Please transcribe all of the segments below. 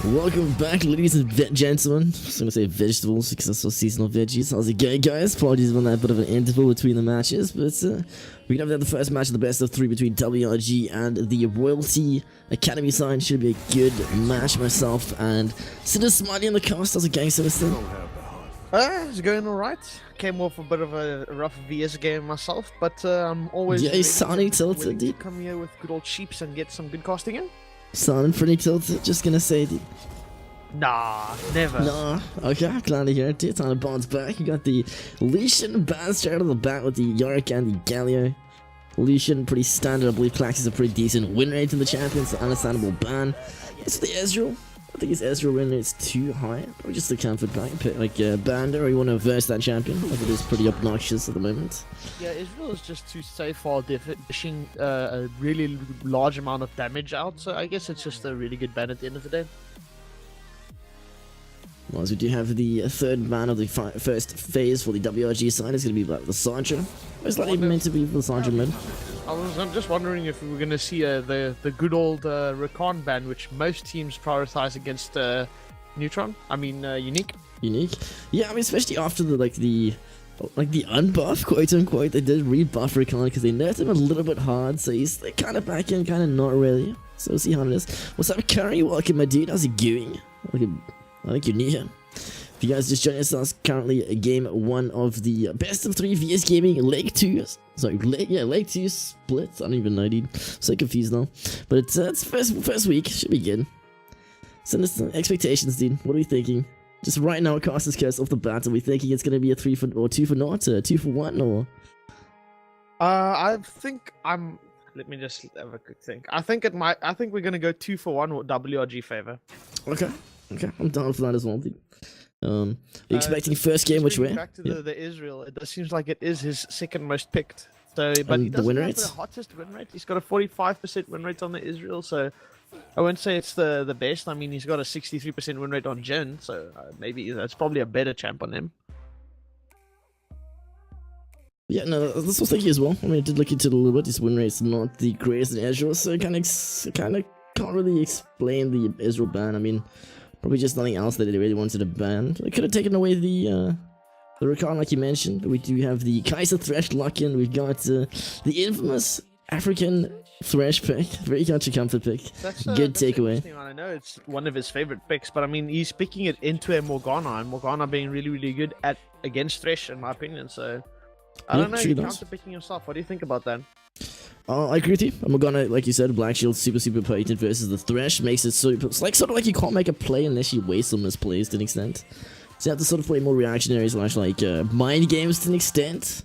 Welcome back, ladies and gentlemen. I'm just gonna say vegetables because I saw seasonal veggies. How's it going, guys? Apologies for that bit of an interval between the matches, but we're gonna have the first match of the best of three between WRG and the Royalty Academy side. Should be a good match. Myself and Sitter Smiley in the cast. How's it going, Sinister? It's going alright. Came off a bit of a rough VS game myself, but I'm always sounding tilted, dude. Come here with good old sheeps and get some good casting in. Sounding pretty tilted, just gonna say, dude. Nah, never. Nah, okay, I'm glad to hear it, dude. Time to bounce back. You got the Lucian ban straight out of the bat with the Yorick and the Galio. Lucian, pretty standard. I believe Clax is a pretty decent win rate in the champions, so understandable ban. It's the Ezreal. I think his Ezreal win rate's too high. Or just a comfort back, like Bander, or you want to verse that champion. Like it is pretty obnoxious at the moment. Yeah, Israel is just too safe for dishing a really large amount of damage out, so I guess it's just a really good ban at the end of the day. Well, as we do have the third ban of the first phase for the WRG side, it's going to be like the Sancho. It's not even meant to be for the Sancho mid. I'm just wondering if we were going to see the good old Rakan ban, which most teams prioritize against Neutron. I mean, Unique. Unique? Yeah, I mean, especially after the unbuff, quote unquote. They did rebuff Rakan because they nerfed him a little bit hard, so he's kind of back in, kind of not really. So we'll see how it is. What's up, Curry? Welcome, my dude. How's it going? I think you're new here. If you guys just joined us, that's currently game one of the best of three VS Gaming Leg 2. Sorry, Leg 2 splits. I don't even know, dude. So confused now. But it's first week. Should be good. Send us some expectations, dude. What are we thinking? Just right now, Caster's Curse off the bat. Are we thinking it's going to be a 3 for or 2 for naught, 2 for 1, or? I think I'm. Let me just have a quick think. I think we're going to go 2 for 1 with WRG favor. Okay. Okay, I'm down for that as well, dude. Are you expecting first game which way? Back to the Israel, it seems like it is his second most picked. So, but he doesn't have the hottest win rate. He's got a 45% win rate on the Israel, so I won't say it's the best. I mean, he's got a 63% win rate on Jhin, so maybe that's probably a better champ on him. Yeah, no, that's what I was thinking as well. I mean, I did look into it a little bit. His win rate's not the greatest in Ezreal, so kind of can't really explain the Ezreal ban. I mean, probably just nothing else that they really wanted to ban. They could have taken away the Rakan, like you mentioned, but we do have the Kaiser Thresh lock-in. We've got the infamous African Thresh pick. Very country comfort pick. That's good takeaway. I know it's one of his favorite picks, but I mean, he's picking it into a Morgana, and Morgana being really, really good against Thresh, in my opinion, so I don't know, you're counter picking yourself. What do you think about that? I agree with you. Morgana, like you said, Black Shield super potent versus the Thresh makes it super. It's like sort of like you can't make a play unless you waste some misplays to an extent. So you have to sort of play more reactionary / like mind games to an extent.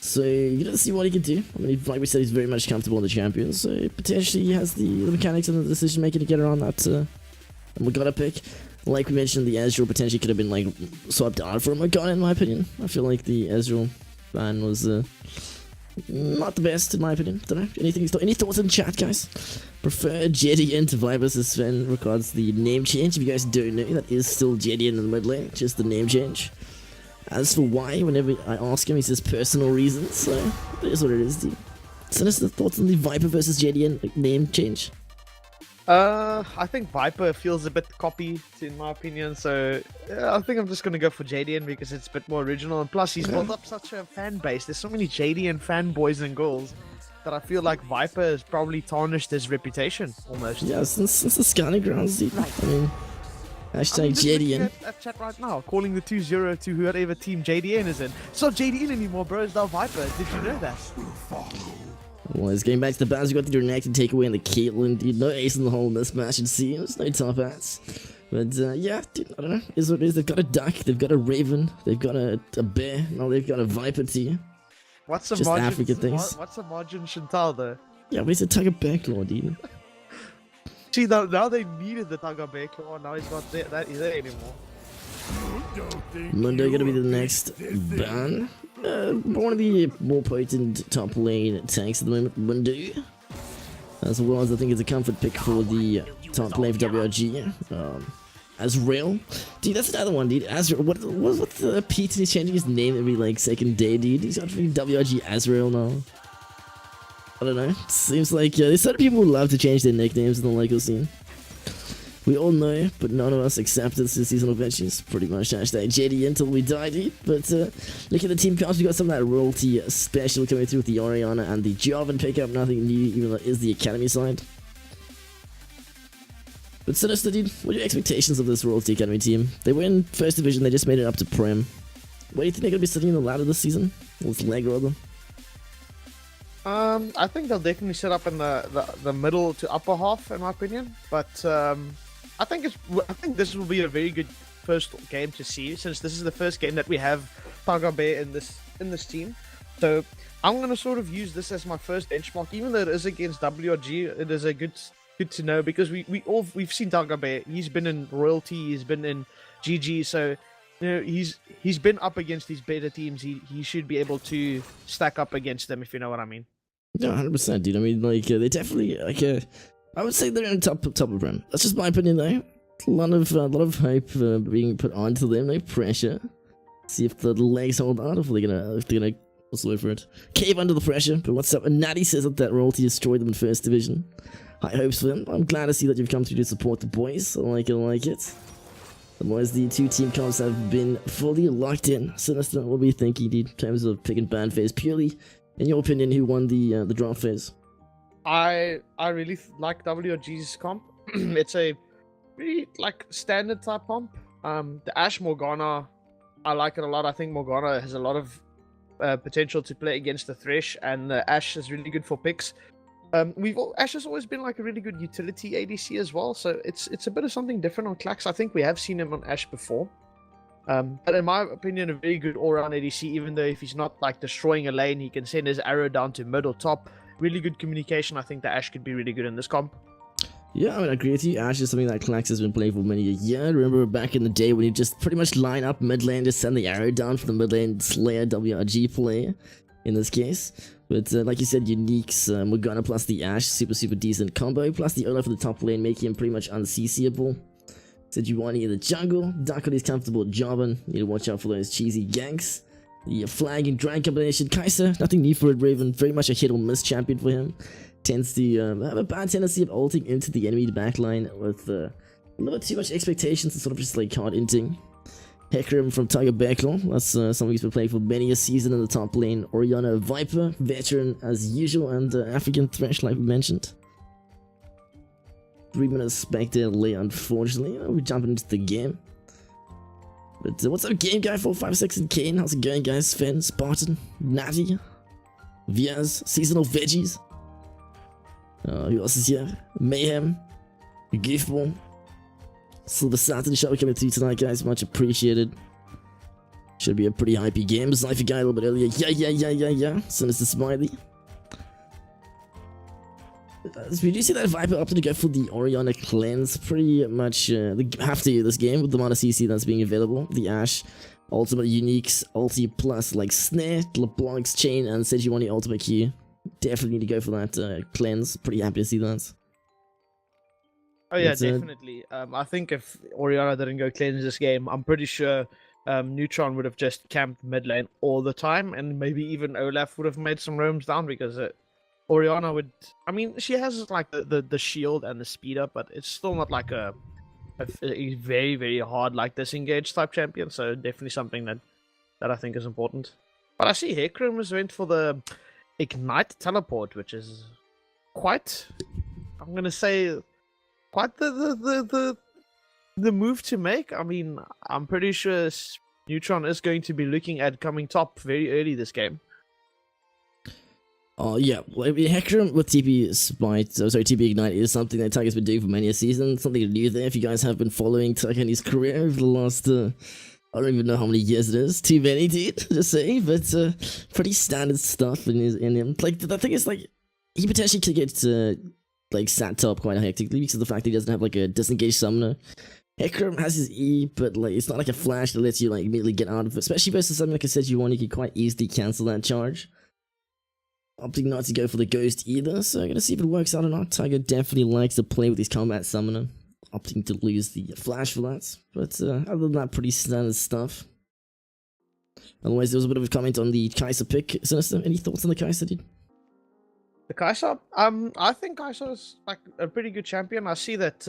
So you gotta see what he can do. I mean, like we said, he's very much comfortable in the champions. So potentially he has the mechanics and the decision making to get around that Morgana pick. Like we mentioned, the Ezreal potentially could have been like swapped out for a Morgana, in my opinion. I feel like the Ezreal ban was not the best, in my opinion. Don't know. Any thoughts in the chat, guys? Prefer Jedian to Viper, says Sven, regards the name change. If you guys don't know, that is still Jedian in the mid lane, just the name change. As for why, whenever I ask him, he says personal reasons, so that is what it is, dude. Sinister thoughts on the Viper versus Jedian name change? I think Viper feels a bit copy, in my opinion, so I think I'm just gonna go for JDN because it's a bit more original, and plus he's built up such a fan base. There's so many JDN fanboys and girls that I feel like Viper has probably tarnished his reputation, almost. Yeah, since the Scanning Grounds, dude. I mean, hashtag JDN. At chat right now, calling the 2-0 to whoever team JDN is in. It's not JDN anymore, bro, it's now Viper. Did you know that? Well, it's getting back to the balance. We got the Renekton takeaway and the Caitlyn, dude. No ace in the hole in this match, it seems. No top hats. But, yeah, dude, I don't know. Is what it is. They've got a duck, they've got a raven, they've got a bear, now they've got a viper too. What's the just margin, African things. What's the margin Chantal, though? Yeah, but it's a Tugger Bear Claw, dude. See, now they needed the Tugger Bear Claw, now he's not there anymore. Mundo gonna be the next ban. One of the more potent top lane tanks at the moment, Mundo. As well as I think it's a comfort pick for the top lane of WRG. As RYL. Dude, that's another one, dude. What's the Pete? He's changing his name every like second day, dude. He's got WRG Azrael now. I don't know. Seems like there's certain people who love to change their nicknames in the local scene. We all know, but none of us accepted the seasonal veggies. Pretty much hashtag JD until we die, dude. But look at the team cards. We got some of that royalty special coming through with the Oriana and the Jarvan pickup. Nothing new, even though it is the academy side. But Sinister, dude, what are your expectations of this royalty academy team? They were in first division. They just made it up to Prem. Where do you think they're gonna be sitting in the ladder this season? With leg rather. I think they'll definitely sit up in the middle to upper half, in my opinion. But I think this will be a very good first game to see, since this is the first game that we have Tiger Bear in this team. So I'm gonna sort of use this as my first benchmark, even though it is against WRG. It is a good to know, because we've seen Tiger Bear. He's been in royalty, he's been in GG, so you know he's been up against these better teams. He should be able to stack up against them, if you know what I mean. Yeah, 100%, dude. I mean, like, they definitely, like, I would say they're in top of Prem. That's just my opinion, though. A lot of hype being put onto them, no pressure. See if the legs hold on, if they're gonna, what's the word for it? Cave under the pressure. But what's up? And Natty says that royalty destroyed them in first division. High hopes for them. I'm glad to see that you've come through to support the boys. I like it. The boys, the two team comps have been fully locked in. Sinister, what were you thinking, dude, in terms of picking ban phase? Purely, in your opinion, who won the draft phase? I really like WRG's comp. It's a pretty like standard type comp. The Ashe Morgana, I like it a lot. I think Morgana has a lot of potential to play against the Thresh, and the Ashe is really good for picks. Ashe has always been like a really good utility ADC as well, so it's a bit of something different on Klax. I think we have seen him on Ashe before. But in my opinion, a very good all-round ADC, even though if he's not like destroying a lane, he can send his arrow down to mid or top. Really good communication. I think that Ashe could be really good in this comp. Yeah, I mean, I agree with you. Ashe is something that Klax has been playing for many a year. I remember back in the day when you just pretty much line up mid lane, just send the arrow down for the mid lane Slayer WRG player, in this case. But like you said, Unique's Morgana plus the Ashe, super decent combo, plus the Olaf for the top lane, making him pretty much unCCable. Sejuani in the jungle, Darkody's comfortable Jarvan, need to watch out for those cheesy ganks. The flag and drag combination, Kai'Sa, nothing new for Red Raven, very much a hit or miss champion for him. Tends to have a bad tendency of ulting into the enemy backline with a little bit too much expectations and sort of just like hard inting. Hecarim from Tiger Bearclaw, that's something he's been playing for many a season in the top lane. Oriana Viper, veteran as usual, and African Thresh like we mentioned. 3 minutes Spectre late, unfortunately. We're jumping into the game. But what's up, game guy 456 and Kane? How's it going, guys? Finn, Spartan, Natty, Viaz, seasonal veggies. Who else is here? Mayhem, Goofball, Silver Saturn show coming through tonight, guys. Much appreciated. Should be a pretty hypey game. Cypher guy a little bit earlier. Yeah. Sinister Smiley. We do see that Viper opted to go for the Oriana cleanse. Pretty much they have to this game with the amount of CC that's being available. The Ashe ultimate uniques, ulti plus like Snare, LeBlanc's chain, and Sejuani ultimate Q. Definitely need to go for that cleanse. Pretty happy to see that. Oh yeah, definitely. I think if Oriana didn't go cleanse this game, I'm pretty sure Neutron would have just camped mid lane all the time, and maybe even Olaf would have made some roams down, because Oriana would, I mean, she has like the shield and the speed up, but it's still not like a very hard like disengage type champion. So definitely something that I think is important. But I see Hecarim was went for the Ignite teleport, which is quite, I'm gonna say, quite the move to make. I mean, I'm pretty sure Neutron is going to be looking at coming top very early this game. Oh yeah, well, I mean, Hecarim with TP Ignite is something that Tiger's been doing for many a season. Something new there. If you guys have been following Tiger and his career over the last, I don't even know how many years it is. Too many, dude, to say, but pretty standard stuff in him. Like the thing is, like he potentially could get like sat top quite hectically because of the fact that he doesn't have like a disengaged summoner. Hecarim has his E, but like it's not like a flash that lets you like immediately get out of it. Especially versus something like I said, you can quite easily cancel that charge. Opting not to go for the ghost either, so I'm gonna see if it works out or not. Tiger definitely likes to play with his combat summoner, opting to lose the flash for that. But other than that, pretty standard stuff. Otherwise, there was a bit of a comment on the Kai'Sa pick. Sinister, any thoughts on the Kai'Sa, dude? The Kai'Sa? I think Kai'Sa is like a pretty good champion. I see that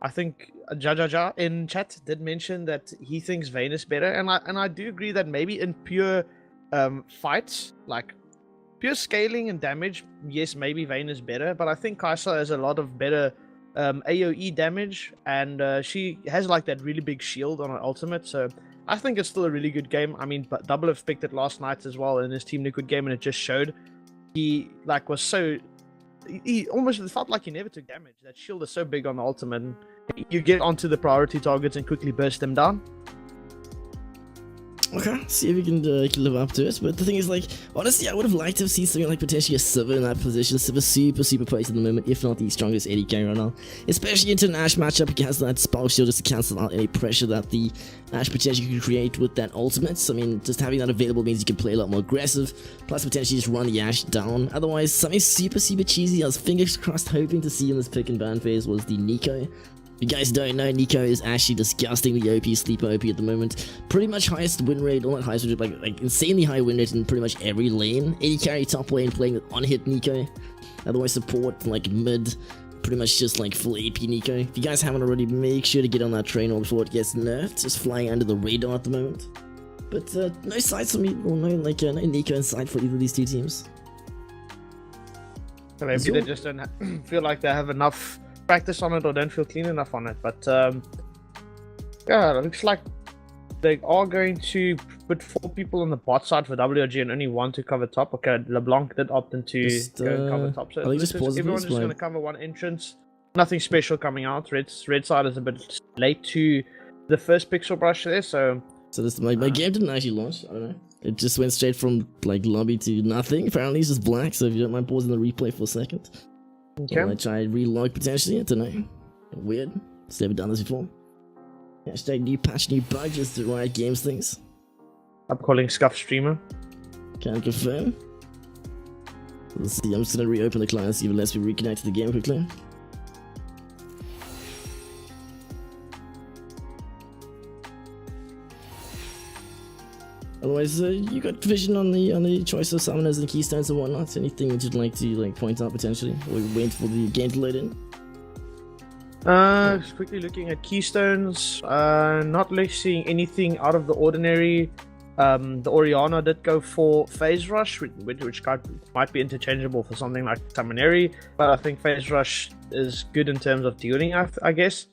I think Jajaja in chat did mention that he thinks Vayne is better, and I do agree that maybe in pure fights, like pure scaling and damage, yes, maybe Vayne is better, but I think Kai'Sa has a lot of better AoE damage, and she has like that really big shield on her ultimate, so I think it's still a really good game. I mean, but Double have picked it last night as well in his Team Liquid game, and it just showed he like was so. He almost felt like he never took damage. That shield is so big on the ultimate. And you get onto the priority targets and quickly burst them down. Okay, see if we can live up to it. But the thing is, like, honestly, I would have liked to have seen something like potentially a Sivir in that position. Sivir super placed at the moment, if not the strongest AD carry right now. Especially into an Ashe matchup against that Spark Shield, just to cancel out any pressure that the Ashe potentially could create with that ultimate. I mean, just having that available means you can play a lot more aggressive, plus potentially just run the Ashe down. Otherwise, something super cheesy I was fingers crossed hoping to see in this pick and ban phase was the Nico. If you guys don't know, Nico is actually disgustingly OP, sleeper OP at the moment. Pretty much highest win rate, or not highest win rate, like insanely high win rate in pretty much every lane. AD carry top lane playing with on-hit Nico. Otherwise support, like mid, pretty much just like full AP Nico. If you guys haven't already, make sure to get on that train or before it gets nerfed. Just flying under the radar at the moment. But no sights for me, or no Nico in sight for either of these two teams. So maybe they just don't feel like they have enough practice on it or don't feel clean enough on it, but yeah, it looks like they are going to put 4 people on the bot side for WRG and only 1 to cover top. Okay, LeBlanc did opt into go and cover top, so everyone's just going to cover 1 entrance. Nothing special coming out. Red side is a bit late to the first pixel brush there, so this my game didn't actually launch. I don't know. It just went straight from like lobby to nothing. Apparently it's just black, so if you don't mind pausing the replay for a second. Okay. I try relog potentially, I don't know. Weird. It's never done this before. Hashtag new patch, new bug, just the RYL Games things. I'm calling Scuff Streamer. Can't confirm. Let's see, I'm just gonna reopen the client, see if it lets me reconnect to the game quickly. Otherwise, you got vision on the choice of summoners and keystones and whatnot. Anything that you'd like to point out potentially? Or we wait for the game to load in? Just quickly looking at keystones. Not really seeing anything out of the ordinary. The Orianna did go for Phase Rush, which might be interchangeable for something like Summonary, but I think Phase Rush is good in terms of dealing, I guess.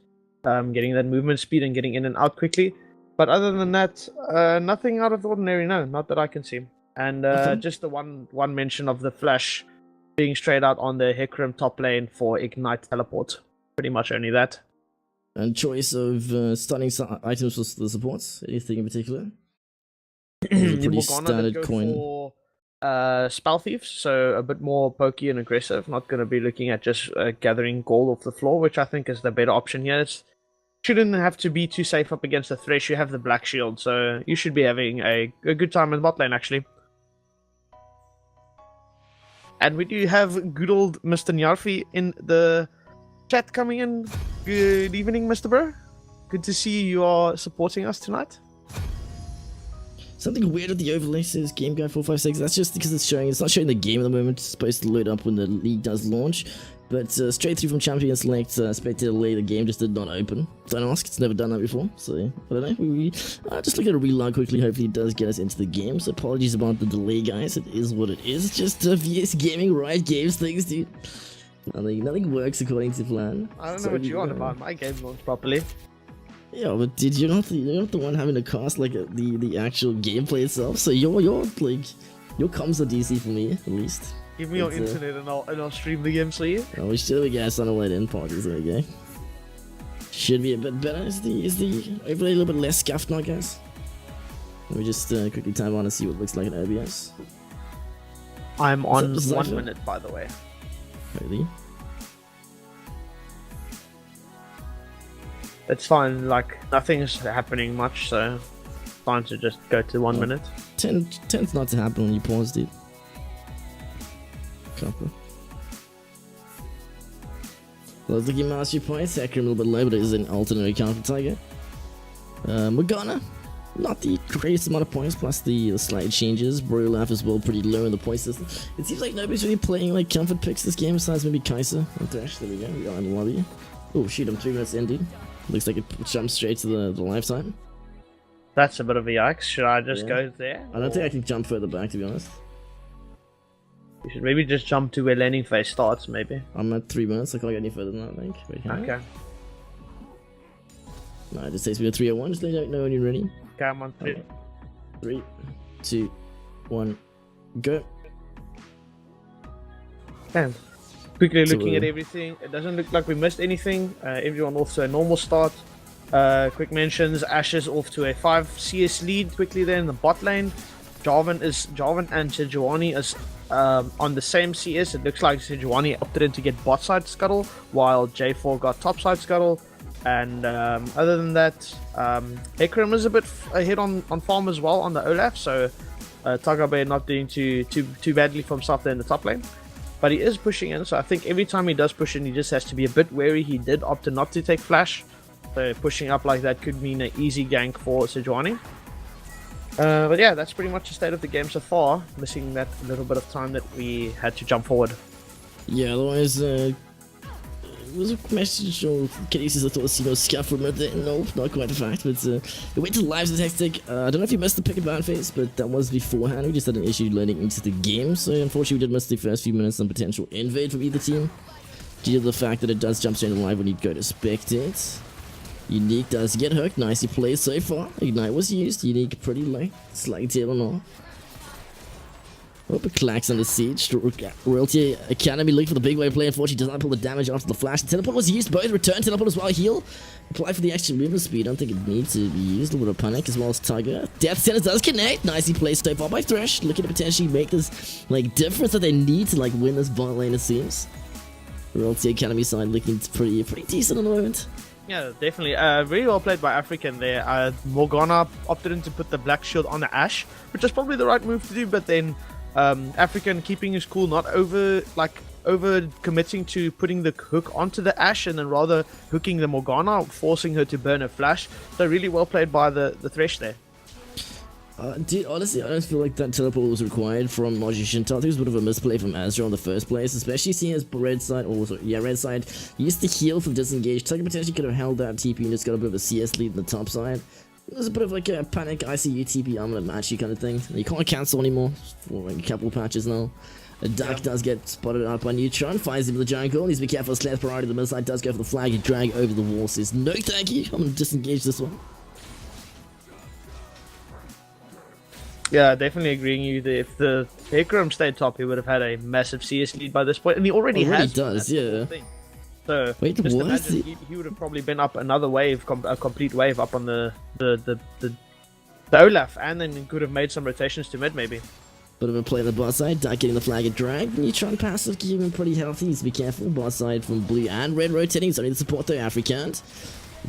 Getting that movement speed and getting in and out quickly. But other than that, nothing out of the ordinary, no, not that I can see. And just the one mention of the Flash being straight out on the Hecarim top lane for Ignite Teleport. Pretty much only that. And choice of stunning items for the supports? Anything in particular? Pretty standard coin. For Spell Thieves, so a bit more pokey and aggressive. Not going to be looking at just gathering gold off the floor, which I think is the better option here. Shouldn't have to be too safe up against the Thresh. You have the Black Shield, so you should be having a good time in bot lane, actually. And we do have good old Mr. Nyarfi in the chat coming in. Good evening, Mr. Bro. Good to see you are supporting us tonight. Something weird with the overlay says game guide 456. That's just because it's not showing the game at the moment. It's supposed to load up when the league does launch. But straight through from Champion Select, spectator lay, the game just did not open. Don't ask, it's never done that before. So, I don't know. We just look at a relog quickly. Hopefully it does get us into the game. So apologies about the delay, guys. It is what it is. Just VS Gaming, RYL Games things, dude. Nothing works according to plan. I don't know what you're on about. My game launched properly. Yeah, but dude, you're not the one having to cast like the actual gameplay itself. So your comms are DC for me at least. Give me your internet and I'll stream the game for you. Oh, we should have guys on the light in parties. There we go. Should be a bit better. Is the overlay a little bit less scuffed now, guys? Let me just quickly time on and see what it looks like in OBS. I'm on 1 minute, by the way. Really? It's fine, like, nothing's happening much, so fine to just go to 1 minute. Tends not to happen when you pause, dude. Copper. Well, looking at mastery points, Hecarim a little bit low, but it is an alternate account for Tiger. Morgana, not the greatest amount of points, plus the slight changes. RYL as well, pretty low in the point system. It seems like nobody's really playing like comfort picks this game besides maybe Kai'Sa and Thresh. There we go, we are in the lobby. Oh shit, I'm 3 minutes in, dude. Looks like it jumps straight to the lifetime. That's a bit of a yikes. Should I just go there? I don't think I can jump further back, to be honest. You should maybe just jump to where landing phase starts, maybe. I'm at 3 minutes, I can't get any further than that, I think. Wait, Okay. No, it just takes me to 301, just let me know when you're ready. Okay, I'm on 3. 3, 2, 1, go. Okay. Quickly So, looking at everything. It doesn't look like we missed anything. Everyone off to a normal start. Quick mentions, Ashes off to a 5 CS lead quickly there in the bot lane. Jarvan and Sejuani is on the same CS. It looks like Sejuani opted in to get bot side scuttle, while J4 got top side scuttle. And other than that, Ekram is a bit ahead on farm as well on the Olaf, so Tagabe not doing too badly for himself there in the top lane. But he is pushing in, so I think every time he does push in, he just has to be a bit wary. He did opt not to take flash, so pushing up like that could mean an easy gank for Sejuani. But yeah, that's pretty much the state of the game so far, missing that little bit of time that we had to jump forward. Yeah, otherwise, it was a message or cases I thought was, scuff from it. Nope, not quite the fact, but we went to lives with Hectic. I don't know if you missed the pick and ban phase, but that was beforehand. We just had an issue learning into the game, so unfortunately we did miss the first few minutes on potential invade from either team, due to the fact that it does jump straight into live when you go to spectate. Unique does get hooked, nicely played so far. Ignite was used, Unique pretty low, slightly tail and all. Hope it clacks under siege. Royalty Academy looking for the big wave play. Unfortunately, does not pull the damage after the flash. The teleport was used. Both return teleport as well. Heal. Apply for the extra movement speed. I don't think it needs to be used. A little bit of panic as well as Tiger. Death Sentence does connect. Nicely placed so far by Thresh. Looking to potentially make this difference that they need to win this bot lane, it seems. Royalty Academy side looking pretty decent at the moment. Yeah, definitely. Very well played by African there. Morgana opted in to put the black shield on the Ashe, which is probably the right move to do, but then African keeping his cool, not over committing to putting the hook onto the Ashe and then rather hooking the Morgana, forcing her to burn a flash. So really well played by the Thresh there. Dude, honestly, I don't feel like that teleport was required from Magician. I think it was a bit of a misplay from Azra in the first place, especially seeing as red side used to heal for the disengage. Tiger potentially could have held that TP and just got a bit of a CS lead in the top side. There's a bit of a panic ICU TP, I'm gonna match you kind of thing. You can't cancel anymore for a couple of patches now. Dark does get spotted up by Neutron, finds him with the giant goal. Needs to be careful. Sleth priority. The middle side does go for the flag and drag over the wall. Says no, thank you. I'm gonna disengage this one. Yeah, definitely agreeing with you. If the Hekram stayed top, he would have had a massive CS lead by this point, and he already has. Does, yeah. So wait, just what? Imagine he would have probably been up another wave, a complete wave up on the Olaf, and then he could have made some rotations to mid maybe. Bit of a play on the bot side, Dark getting the flag and drag. Neutron passive keeping him pretty healthy. Needs to be careful. Bot side from blue and red rotating. It's only the support though. African.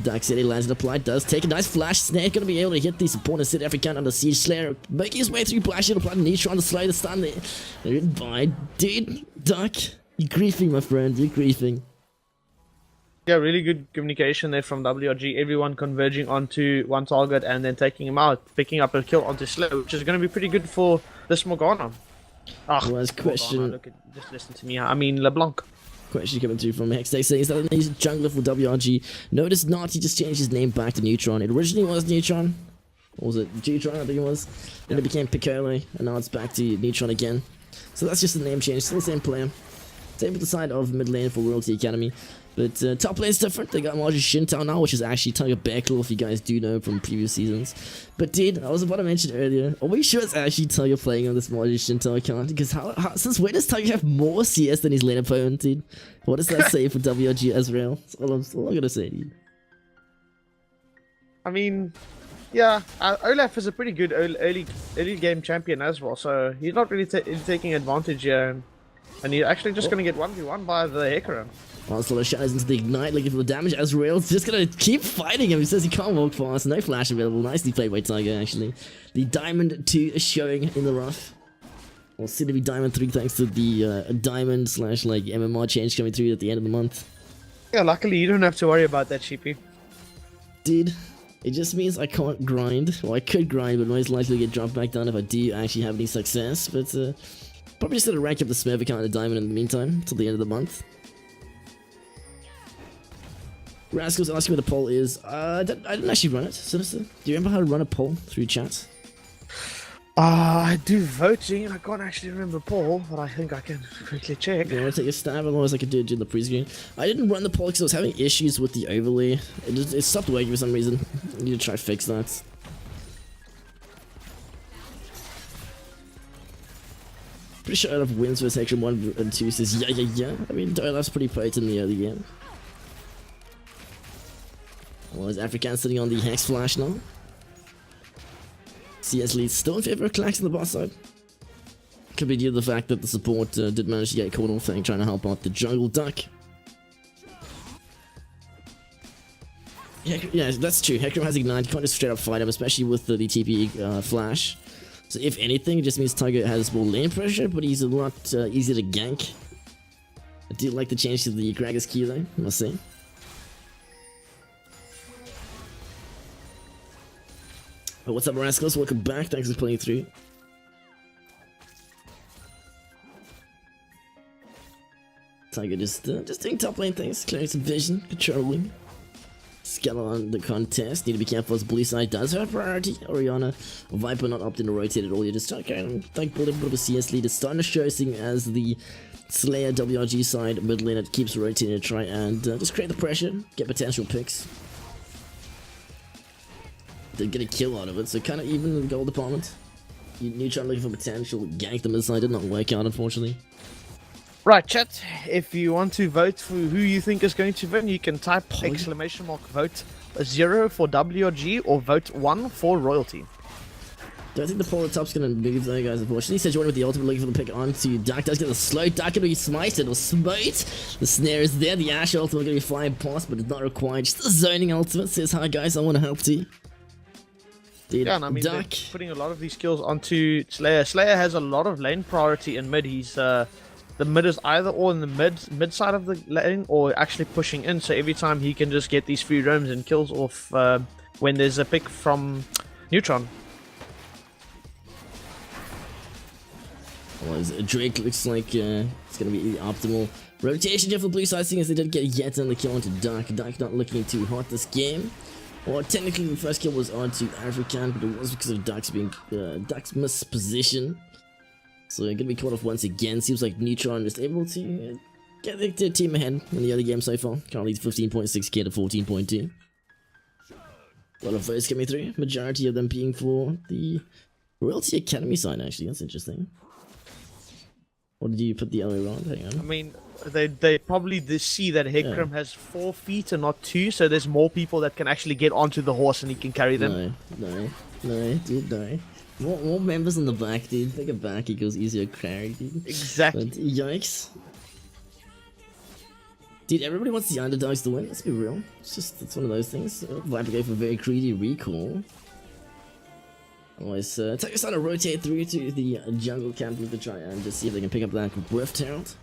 Dark City lands and applied, does take a nice flash snare, gonna be able to hit the support and sit African under siege. Slayer making his way through Black Shield, applying Neutron to slow the stun there. Goodbye, dude. Dark, you're griefing, my friend, you're griefing. Yeah, really good communication there from WRG. Everyone converging onto one target and then taking him out, picking up a kill onto Slow, which is going to be pretty good for this Morgana. Question. Look just listen to me. I mean LeBlanc. Question coming through from Hextech saying, is that he's a jungler for WRG? No, it is not. He just changed his name back to Neutron. It originally was Neutron. Or was it G-Tron, I think it was? Then it became Piccolo, and now it's back to Neutron again. So that's just the name change. Still the same player. Same with the side of mid lane for Royalty Academy. But top lane's different. They got Margie Shintown now, which is actually Tiger Beckle, if you guys do know from previous seasons. But dude, I was about to mention earlier, are we sure it's actually Tiger playing on this Margie Shintown account? Because since when does Tiger have more CS than his lane opponent, dude? What does that say for WRG as RYL? That's all I'm gonna say, dude. I mean, yeah, Olaf is a pretty good early game champion as well, so he's not really taking advantage here. And he's actually just going to get 1v1 by the Hecarim. Onslaught of Shadows into the Ignite, looking for the damage as RYL's just going to keep fighting him. He says he can't walk fast, no flash available. Nicely played by Tiger, actually. The Diamond 2 is showing in the rough. Well, soon to be Diamond 3 thanks to the Diamond / MMR change coming through at the end of the month. Yeah, luckily you don't have to worry about that, Sheepy. Dude, it just means I can't grind. Well, I could grind, but most likely get dropped back down if I do actually have any success. But probably just gonna rank up the Smurf account at Diamond in the meantime, till the end of the month. Rascals asking what the poll is. I didn't actually run it, Sinister. Do you remember how to run a poll through chat? I do voting. I can't actually remember poll, but I think I can quickly check. You want to take a stab? Otherwise, I could do it in the pre-screen. I didn't run the poll because I was having issues with the overlay. It stopped working for some reason. I need to try to fix that. Pretty sure out of wins versus Hector 1 and 2 says yeah. I mean, Dolaf's pretty potent in the early game. Well, is African sitting on the Hex Flash now? CS leads still in favor of Clax on the boss side. Could be due to the fact that the support did manage to get caught off thing trying to help out the jungle duck. Yeah, that's true. Hecarim has Ignite, you can't just straight up fight him, especially with the TP Flash. So if anything, it just means Tiger has more lane pressure, but he's a lot easier to gank. I do like the change to the Krager's Key though, I must say. Oh, what's up, Rascals? Welcome back. Thanks for playing through. Tiger just doing top lane things, clearing some vision, controlling. Skeleton on the contest. Need to be careful as blue side does have priority. Oriana, Viper not opting to rotate at all. You just okay, think a little bit of a CS lead. It's starting to show seeing as the Slayer WRG side mid lane it keeps rotating to try and just create the pressure, get potential picks. Did get a kill out of it, so kind of even in the gold department. Neutron looking for potential, gank the mid side, did not work out unfortunately. Right, chat. If you want to vote for who you think is going to win, you can type exclamation mark vote 0 for WRG or vote 1 for royalty. Don't think the poll at top's gonna move though, guys, unfortunately. Says with the ultimate looking for the pick onto Duck. Does get the slow Duck gonna be smited or smote. The snare is there, the Ash ultimate gonna be flying past, but it's not required. Just the zoning ultimate says, hi guys, I wanna help you. Dude, yeah, and I mean, Duck. they're putting a lot of these skills onto Slayer. Slayer has a lot of lane priority in mid. He's the mid is either all in the mid side of the lane or actually pushing in. So every time he can just get these free roams and kills off when there's a pick from Neutron. Well, Drake looks like it's going to be the optimal rotation here for blue side, seeing as they did get yet another kill onto Duck. Duck not looking too hot this game. Well, technically the first kill was onto African, but it was because of Duck's misposition. So they're going to be caught off once again. Seems like Neutron is able to get their team ahead in the other game so far. Currently 15.6k to 14.2. A lot of votes coming through. Majority of them being for the Royalty Academy side, actually. That's interesting. Or did you put the other way around? Hang on. I mean, they probably see that Hecarim has 4 feet and not 2, so there's more people that can actually get onto the horse and he can carry them. No, dude, no. More members on the back, dude. Bigger back equals easier carry, dude. Exactly. But, yikes. Dude, everybody wants the underdogs to win. Let's be real. It's one of those things. Viper go for very greedy recall. Otherwise, Tiger's trying to rotate through to the jungle camp to try and just see if they can pick up that Rift Herald.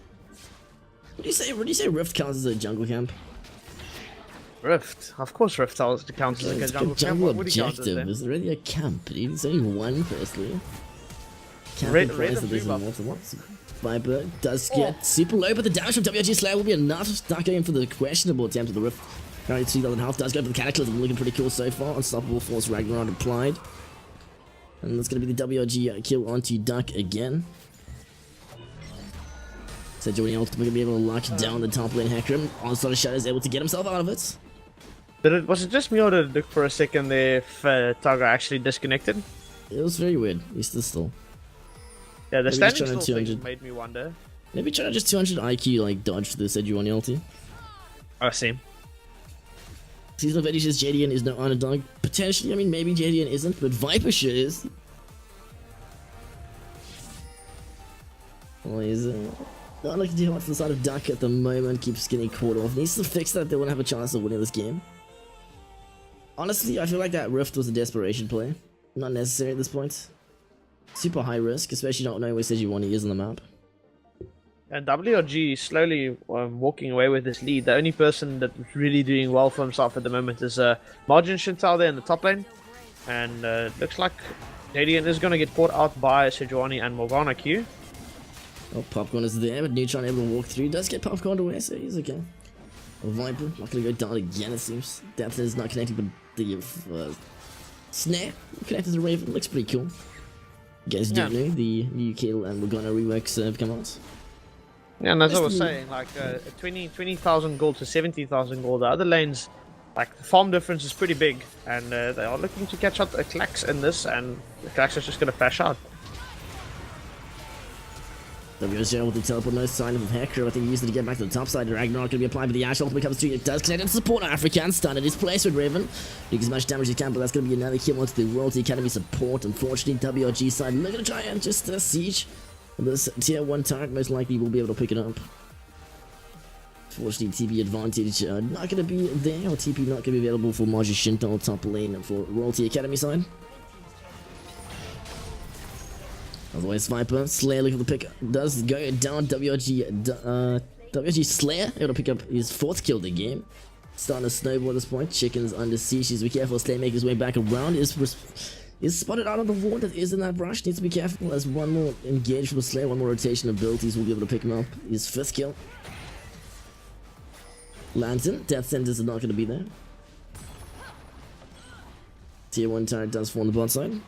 What do you say Rift counts as a jungle camp? Rift? Of course Rift counts as a jungle camp. What would he count as then? Is it really a camp, dude? It's only one, firstly. Camp Red implies that there's more than one. Viper does get super low, but the damage from WRG Slayer will be enough. Start going for the questionable attempt of the Rift. Currently 2,000 health, does go for the Cataclysm, looking pretty cool so far. Unstoppable Force Ragnarok applied. And that's going to be the WRG kill onto Duck again. So Johnny ultimately going to be able to lock down the top lane Hecarim. Onslaught of Shadow is able to get himself out of it. Was it just me or did it look for a second there if Tiger actually disconnected? It was very weird. He's still. Yeah, the Maybe standing still thing made me wonder. Maybe try to just 200 IQ like dodge the Sejuani ulti. I see. Season of Eddie says JDN is no underdog. Potentially, I mean, maybe JDN isn't, but Viper sure is. Well, he's not looking too hard for the side of Duck at the moment. Keeps getting caught off. Needs to fix that if they want to have a chance of winning this game. Honestly, I feel like that Rift was a desperation play. Not necessary at this point. Super high risk, especially not knowing where Sejuani is on the map. And WRG is slowly walking away with this lead. The only person that's really doing well for himself at the moment is Margin Shintal there in the top lane. And looks like JDN is going to get caught out by Sejuani and Morgana Q. Oh, Popcorn is there, but Neutron able to walk through. Does get Popcorn away, so he's okay. Viper, not gonna go down again, it seems. Depth is not connecting with the snare. Connected to the Raven, looks pretty cool. You guys do know the new Kill and Morgana reworks have come out. Yeah, and as I was saying, like 20,000 gold to 70,000 gold, the other lanes, like the farm difference is pretty big, and they are looking to catch up a Klax in this, and the Klax is just gonna flash out. WRG with the teleport, no sign of Hecker. I think he used it to get back to the top side. Ragnarok going to be applied, but the Ash ultimate comes through. It does connect and support African. Stun at his place with Raven. Doing as much damage as he can, but that's going to be another kill onto the Royalty Academy support. Unfortunately, WRG side looking to try and just siege this tier 1 turret. Most likely will be able to pick it up. Unfortunately, TP advantage not going to be there, or TP not going to be available for Margie Shinto top lane for Royalty Academy side. Otherwise, Viper, Slayer looking for the pick, does go down. WRG Slayer able to pick up his 4th kill of the game. Starting to snowball at this point. Chicken's under siege. Needs to be careful. Slayer making his way back around. Is spotted out on the wall that is in that brush. Needs to be careful. As one more engage from the Slayer, one more rotation abilities will be able to pick him up. His 5th kill. Lantern, Death Sentence is not going to be there. Tier 1 turret does fall on the bot side.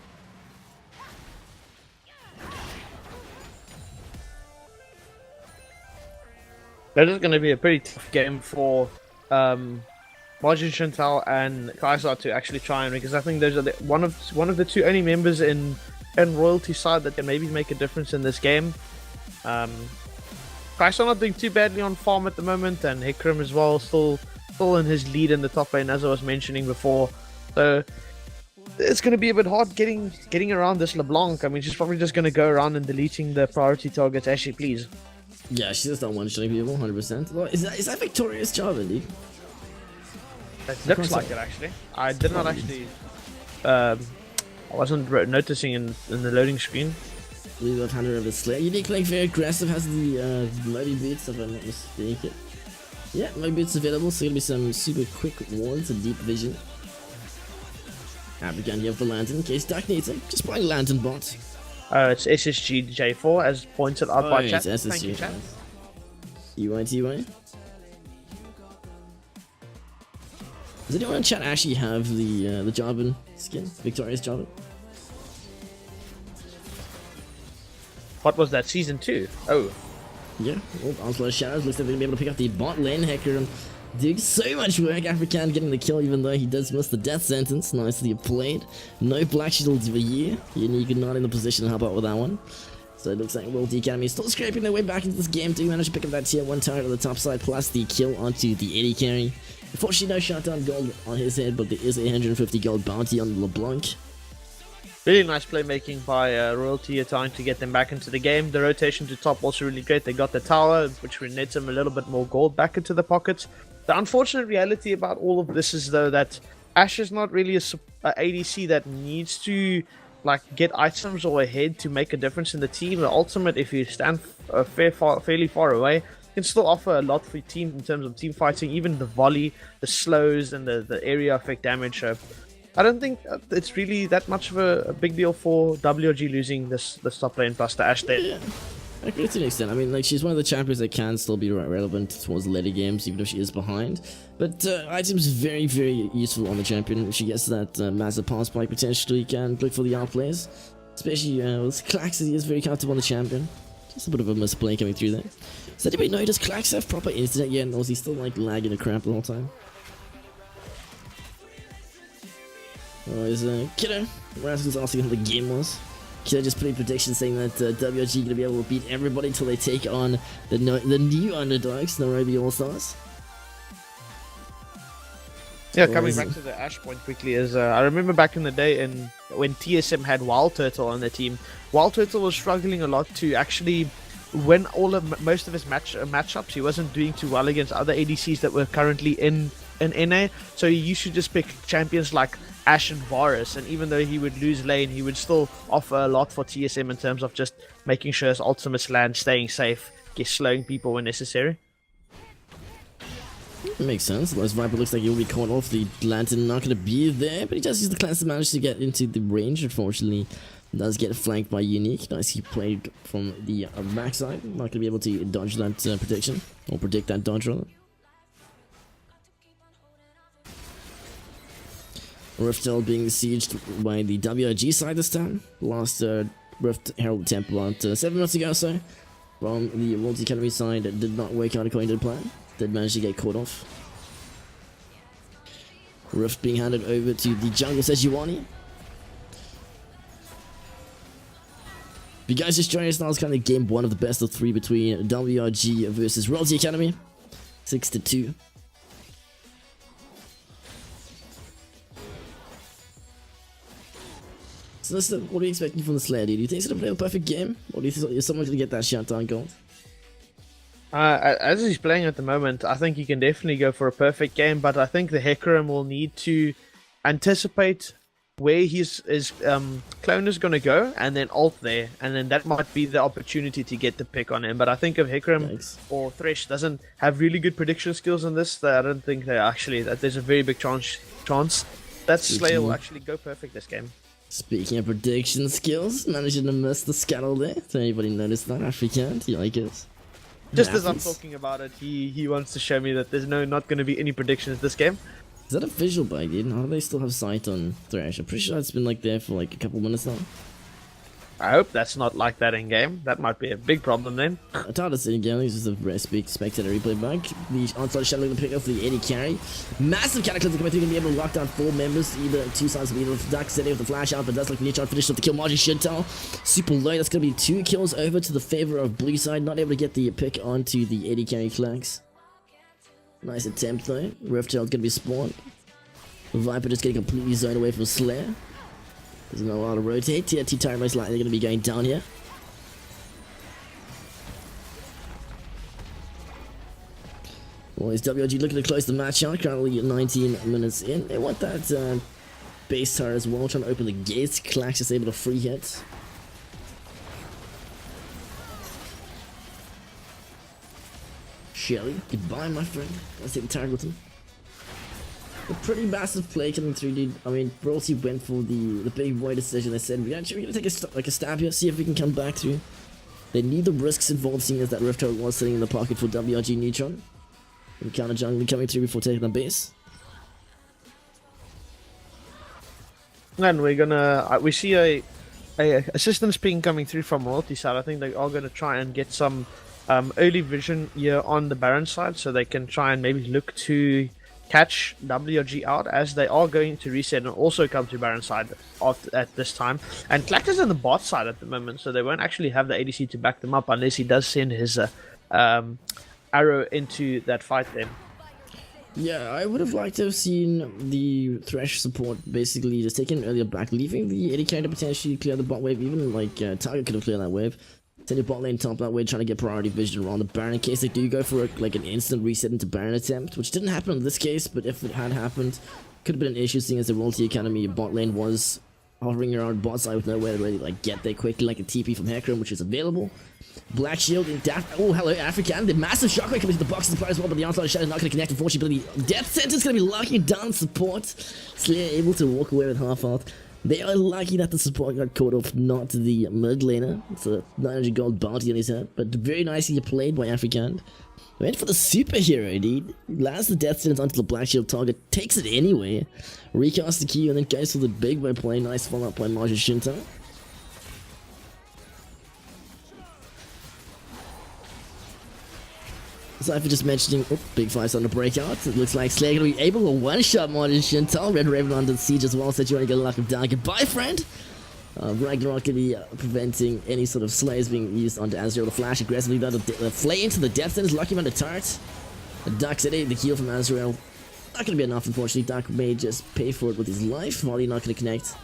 That is going to be a pretty tough game for Margin Chantal and Kaiser to actually try and, because I think those are one of the 2 only members in Royalty side that can maybe make a difference in this game. Kaiser not doing too badly on farm at the moment, and Hikram as well, still in his lead in the top lane, as I was mentioning before. So it's going to be a bit hard getting around this LeBlanc. I mean, she's probably just going to go around and deleting the priority targets as she please. Yeah, she's just not one-shotting people, 100%. Well, is that Victoria's job, indeed? It looks like it, actually. I did not actually... I wasn't noticing in the loading screen. I believe I've handed over the Slayer. Unique playing very aggressive, has the loading boots, if I'm not mistaken. Yeah, loading boots available, so gonna be some super quick wards and deep vision. African, you have the Lantern, in case Duck needs him. Just playing Lantern bot. It's SSG J4 as pointed out by chat. It's SSG. Thank you, chat. EY. Does anyone in chat actually have the Jarvan skin? Victoria's Jarvan? What was that, season 2? Oh. Yeah, well, Onslaught Shadows looks like they're gonna be able to pick up the bot lane. Hecker doing so much work. African getting the kill, even though he does miss the death sentence. Nicely played. No black shields for you. Unique not in the position to help out with that one. So it looks like Royalty Academy still scraping their way back into this game. Do manage to pick up that tier 1 turret on the top side, plus the kill onto the Eddie carry. Unfortunately, no shutdown gold on his head, but there is a 150 gold bounty on LeBlanc. Really nice playmaking by Royalty, trying to get them back into the game. The rotation to top also really great. They got the tower, which nets them a little bit more gold back into the pockets. The unfortunate reality about all of this is, though, that Ashe is not really a ADC that needs to get items or ahead to make a difference in the team. The ultimate, if you stand fairly far away, can still offer a lot for your team in terms of team fighting, even the volley, the slows, and the area effect damage. So I don't think it's really that much of a big deal for WRG losing this top lane plus the Ashe there. Yeah. I agree to an extent. I mean, like, she's one of the champions that can still be relevant towards the later games, even if she is behind. But items very, very useful on the champion. If she gets that massive pass spike, potentially can look for the outplays. Especially with Klax, he is very comfortable on the champion. Just a bit of a misplay coming through there. Does anybody know, does Klax have proper internet yet, or is he still like lagging a crap the whole time? Oh, is Kiddo Rascal's asking how the game was. Kiddo just put a prediction saying that WRG gonna be able to beat everybody until they take on the new underdogs, Nairobi All-Stars. Yeah, coming back to the Ashe point quickly is I remember back in the day when TSM had Wild Turtle on their team. Wild Turtle was struggling a lot to actually win most of his matchups. He wasn't doing too well against other ADCs that were currently in NA, so he used to just pick champions like Ashe and Varus, and even though he would lose lane, he would still offer a lot for TSM in terms of just making sure his ultimates land, staying safe, slowing people when necessary. Makes sense. Otherwise, Viper looks like he'll be caught off. The Lantern not going to be there, but he does use the class to manage to get into the range. Unfortunately, does get flanked by Unique. Nicely played from the backside. Not going to be able to dodge that prediction, or predict that dodge rather. Riftel being besieged by the WRG side this time. Last Rift Herald attempt about 7 minutes ago or so. From the Royalty Academy side, it did not work out according to the plan. Did manage to get caught off. Rift being handed over to the jungle Sejuani. If you guys just joined us now, it's kind of game 1 of the best of 3 between WRG versus Royalty Academy. 6-2. So listen, what are you expecting from the Slayer, dude? Do you think he's gonna play a perfect game? Or do you think someone's gonna get that shutdown gold? As he's playing at the moment, I think he can definitely go for a perfect game, but I think the Hecarim will need to anticipate where his clone is going to go and then ult there, and then that might be the opportunity to get the pick on him. But I think if Hecarim or Thresh doesn't have really good prediction skills on this, I don't think that there's a very big chance that Slayer will actually go perfect this game. Speaking of prediction skills, managing to miss the scuttle there. Did anybody notice that? I can't. You like it? Just as I'm talking about it, he wants to show me that there's not going to be any predictions this game. Is that a visual bug, dude? How do they still have sight on Thresh? I'm pretty sure it's been like there for like a couple minutes now. I hope that's not like that in game. That might be a big problem then. I thought it's in game. It's just a very spectator replay bug. The onside shadow going to pick up for the AD carry. Massive cataclysm coming through, going to be able to lock down 4 members, either 2 sides of either of the Duck setting with the flash out, but that's like Neutron finished off the kill. Margin should tell. Super low. That's going to be 2 kills over to the favor of blue side. Not able to get the pick onto the AD carry flags. Nice attempt though. Rift Child going to be spawned. Viper just getting completely zoned away from Slayer. There's no allowed to rotate. TNT Tyrant most likely going to be going down here. Well, is WRG looking to close the match out? Currently 19 minutes in. They want that base turret as well, trying to open the gates. Clash is able to free hit. Shelly, goodbye, my friend. Let's take the target with him. A pretty massive play coming through, dude. I mean, Royalty went for the big void decision. They said, we're gonna take a stab here, see if we can come back through. They knew the risks involved, seeing as that Rift Herald was sitting in the pocket for WRG Neutron. And counter jungle coming through before taking the base. And we're gonna, we see a assistance ping coming through from Royalty side. I think they are gonna try and get some early vision here on the Baron side, so they can try and maybe look to catch WRG out, as they are going to reset and also come to Baron side at this time. And Clack is on the bot side at the moment, so they won't actually have the ADC to back them up unless he does send his arrow into that fight there. Yeah, I would have liked to have seen the Thresh support basically just taken earlier back, leaving the AD carry to potentially clear the bot wave. Even like Target could have cleared that wave. Send your bot lane top that way, trying to get priority vision around the Baron in case they do go for like an instant reset into Baron attempt, which didn't happen in this case, but if it had happened, could have been an issue, seeing as the Royalty Academy bot lane was hovering around bot side with nowhere to really like get there quickly, like a TP from Hecarim, which is available. Black Shield and oh hello African, the massive shockwave coming to the box of the player as well, but the onslaught shadow is not going to connect. Unfortunately, Death Sentence going to be locking down support. Slayer able to walk away with half health. They are lucky that the support got caught off, not the mid laner. It's a 900 gold bounty on his head, but very nicely played by African. Went for the superhero, dude. Lands the Death Sentence onto the Black Shield target, takes it anyway. Recasts the Q and then goes for the big boy play. Nice follow up by Marja Shinta. Cypher just mentioning, big fights on the breakout. It looks like Slayer gonna be able to one-shot Martin Shintel. Red Raven under siege as well, said you want to get a lock him down. Goodbye, friend! Ragnarok gonna be preventing any sort of slays being used onto Azrael. The flash aggressively down the flay into the Death Sentence, lucky him on the turret. The Duck City, the heal from Azrael. Not gonna be enough, unfortunately. Duck may just pay for it with his life. Volley not gonna connect.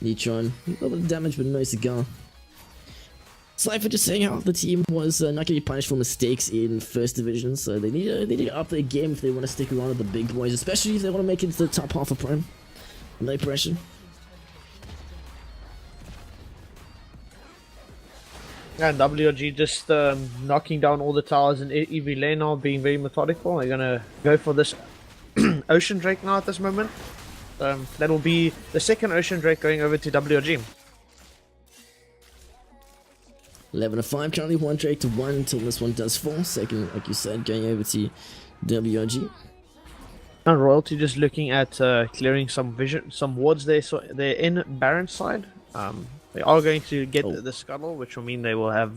Neutron, a little bit of damage, but no cigar. Cypher just saying how the team was not going to be punished for mistakes in first division, so they need to up their game if they want to stick around with the big boys, especially if they want to make it to the top half of Prem. No pressure. And WRG just knocking down all the towers in EV lane now, being very methodical. They're gonna go for this Ocean Drake now at this moment. That will be the second Ocean Drake going over to WRG. 11-5 currently, 1 Drake to 1 until this one does fall. Second, like you said, going over to WRG. Now Royalty just looking at clearing some wards there. So they're in Baron's side. They are going to get the scuttle, which will mean they will have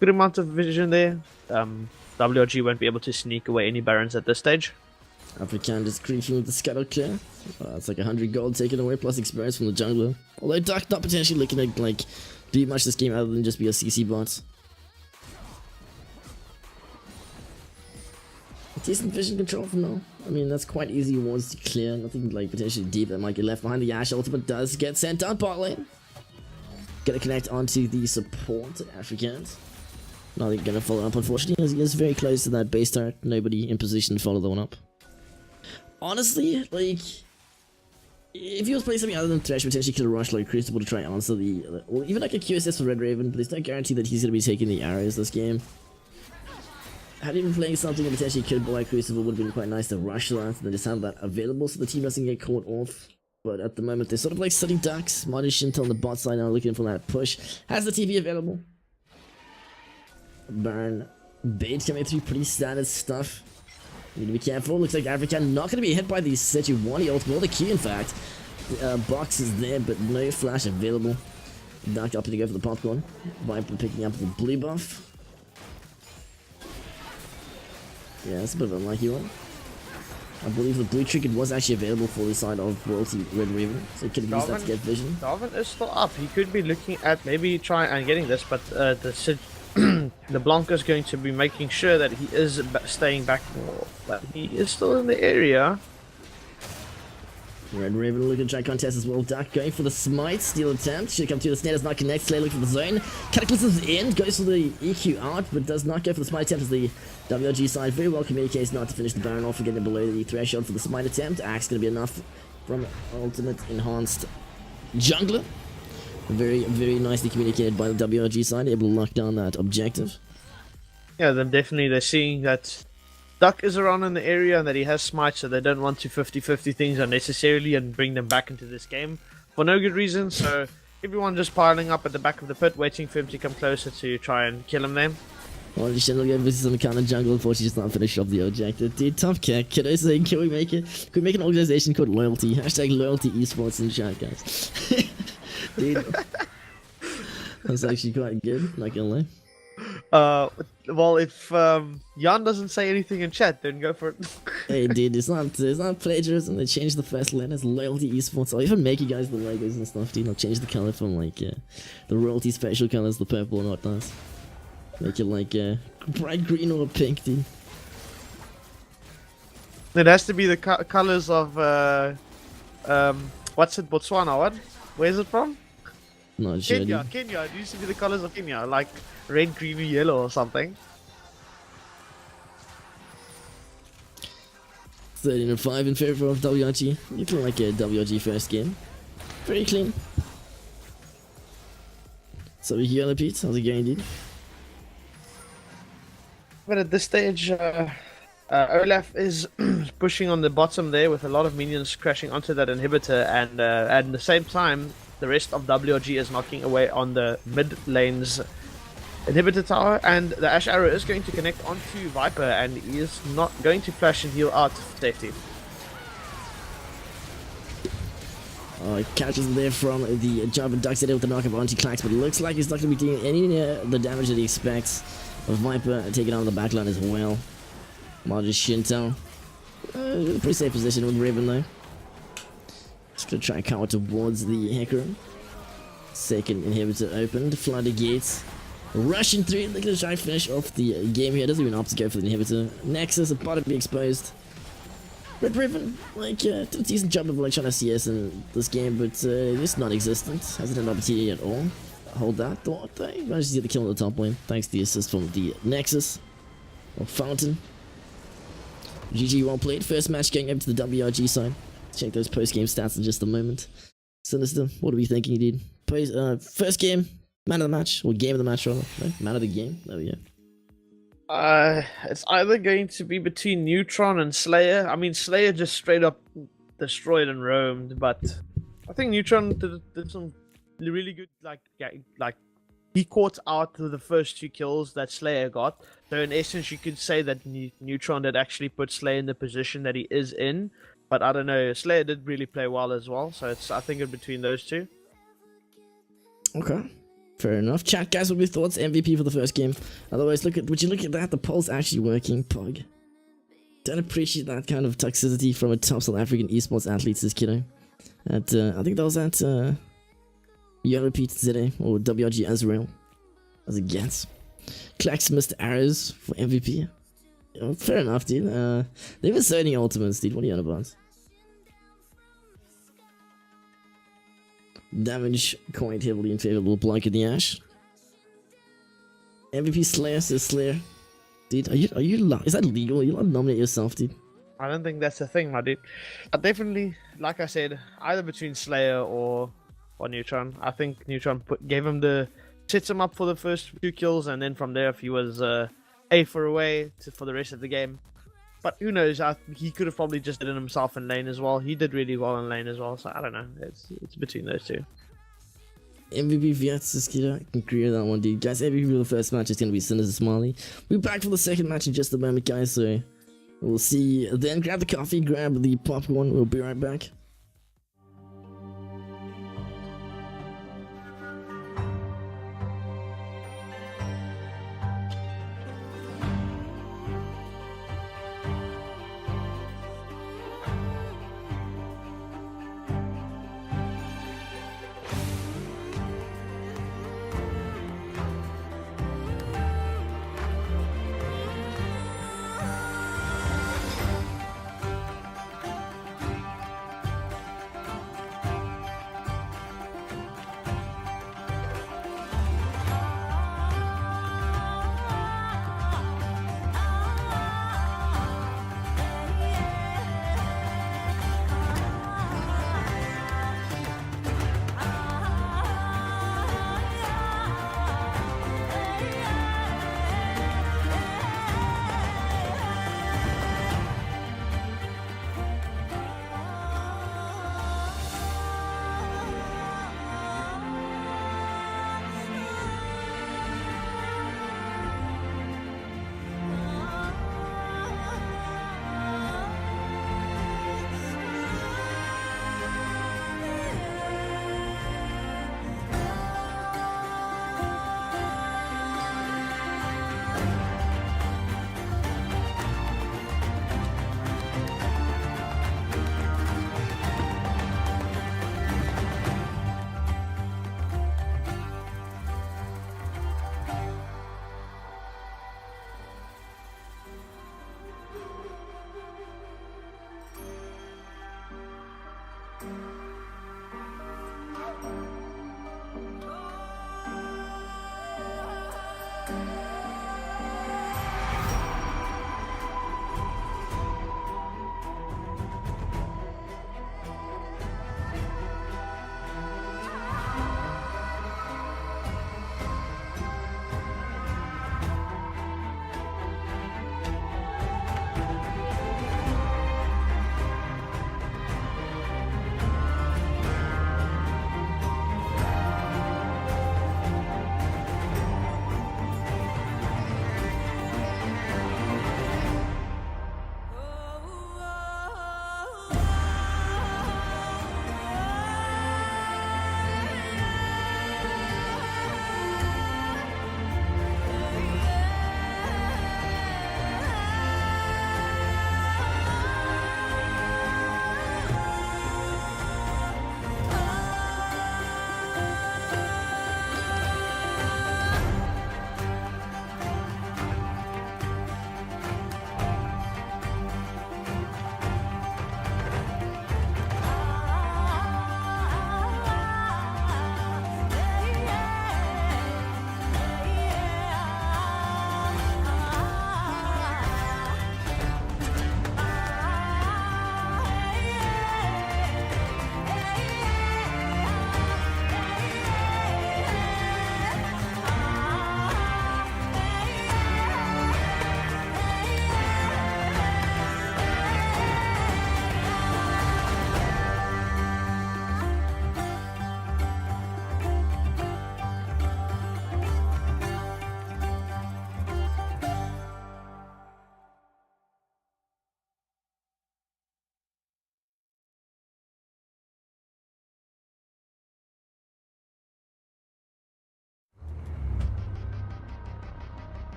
good amount of vision there. WRG won't be able to sneak away any barons at this stage. African just creeping with the scuttle clear. It's like 100 gold taken away plus experience from the jungler. Although Duck not potentially looking to like do much this game other than just be a CC bot. Decent vision control for now. I mean, that's quite easy wards to clear. Nothing like potentially deep that might get left behind. The Ashe ultimate does get sent down bot lane. Gonna connect onto the support Africans. Not gonna follow up, unfortunately, as he is very close to that base start. Nobody in position to follow the one up. Honestly, like, if he was playing something other than Thresh, potentially kill a rush like Crucible to try and answer the, or even like a QSS for Red Raven, but there's no guarantee that he's gonna be taking the arrows this game. Had he been playing something that potentially killable like Crucible, would have been quite nice to rush that and then just have that available so the team doesn't get caught off. But at the moment, they're sort of like sitting ducks. Modern Shinto on the bot side now looking for that push. Has the TV available. Baron bait coming through, pretty standard stuff. Need to be careful. Looks like African not going to be hit by the Sejuani ult. Well, the Q, in fact. Box is there, but no flash available. Duck up to go for the popcorn. Viper picking up the blue buff. Yeah, that's a bit of an unlucky one. I believe the blue trinket was actually available for the side of Royalty Red Raven, so he could have used that to get vision. Darwin is still up. He could be looking at maybe trying and getting this, but the Blanca is going to be making sure that he is staying back more. But he is still in the area. Red Raven looking to try contest as well. Duck going for the smite, steal attempt. Should come through the snare, does not connect. Slay looking for the zone. Cataclysm's in, goes for the EQ out, but does not go for the smite attempt as the WRG side very well communicates not to finish the Baron off, getting below the threshold for the smite attempt. Axe going to be enough from ultimate enhanced jungler. Very, very nicely communicated by the WRG side, able to lock down that objective. Yeah, then definitely they're seeing that Duck is around in the area and that he has smite, so they don't want to 50-50 things unnecessarily and bring them back into this game for no good reason. So everyone just piling up at the back of the pit, waiting for him to come closer to try and kill him there. Well, the Shin'll go visit some kind of jungle, unfortunately just not finish off the objective. Dude, tough kick. Can I say, can we make it? Can we make an organization called Loyalty? Hashtag Loyalty Esports in chat, guys. Dude, that's actually quite good, not gonna lie. Well, if Jan doesn't say anything in chat, then go for it. Hey, dude, it's not plagiarism. They changed the first letters, Loyalty Esports. I'll even make you guys the logos and stuff, dude. I'll change the color from like the royalty special colors, the purple and whatnot. Make it like bright green or pink, dude. It has to be the colors of what's it, Botswana? What? Where's it from? Not sure. Kenya. It used to be the colors of Kenya, like red, green, yellow, or something. 13-5 in favor of WRG. Looking like a WRG first game. Very clean. So we here, Pete. How's it going, dude? But at this stage, Olaf is pushing on the bottom there with a lot of minions crashing onto that inhibitor, and at the same time, the rest of WRG is knocking away on the mid lane's inhibitor tower, and the Ashe Arrow is going to connect onto Viper, and he is not going to flash and heal out for safety. Oh, he catches there from the jump, and ducks it able to knock up onto Clax, but it looks like he's not going to be doing any the damage that he expects. Viper taking on the backline as well. Marge Shinto. Pretty safe position with Raven though. Just gonna try and counter towards the Hacker. Second inhibitor opened. Flooded gates. Rushing through. Looking to try and finish off the game here. Doesn't even opt to go for the inhibitor. Nexus about to be exposed. Red Raven, like, did a decent job of like trying to CS in this game, but just non-existent. Hasn't had an opportunity at all. Hold that thought though. Managed to get the kill on the top lane thanks to the assist from the Nexus or Fountain. GG, well played. First match going over to the WRG side. Check those post-game stats in just a moment. Sinister, what are we thinking, dude? First game, man of the match, or game of the match rather. No, man of the game. There we go. It's either going to be between Neutron and Slayer. I mean, Slayer just straight up destroyed and roamed, but I think Neutron did some really good like he caught out to the first 2 kills that Slayer got. So in essence, you could say that Neutron did actually put Slayer in the position that he is in. But I don't know, Slayer did really play well as well. So it's, I think, in between those two. Okay. Fair enough. Chat, guys, what were your thoughts? MVP for the first game. Otherwise, would you look at that? The poll's actually working, Pug. Don't appreciate that kind of toxicity from a top South African esports athlete, this kiddo. At, I think that was at, Yellow Pete today, or WRG as RYL. As a guess. Clax missed arrows for MVP. Fair enough, dude. They were inserting ultimates, dude. What are you on about? Damage quite heavily in favor of Blank in the Ash. MVP Slayer says Slayer. Dude, is that legal? Are you allowed to nominate yourself, dude? I don't think that's the thing, my dude. I definitely, like I said, either between Slayer or Neutron. I think Neutron sets him up for the first 2 kills, and then from there, if he was A for away for the rest of the game. But who knows? He could have probably just did it himself in lane as well. He did really well in lane as well, so I don't know. It's between those two. MVP Viet's Skita can clear that one, dude. Guys, MVP for the first match is going to be Sinners and Smiley. We'll be back for the second match in just a moment, guys, so we'll see you then. Grab the coffee, grab the popcorn. We'll be right back.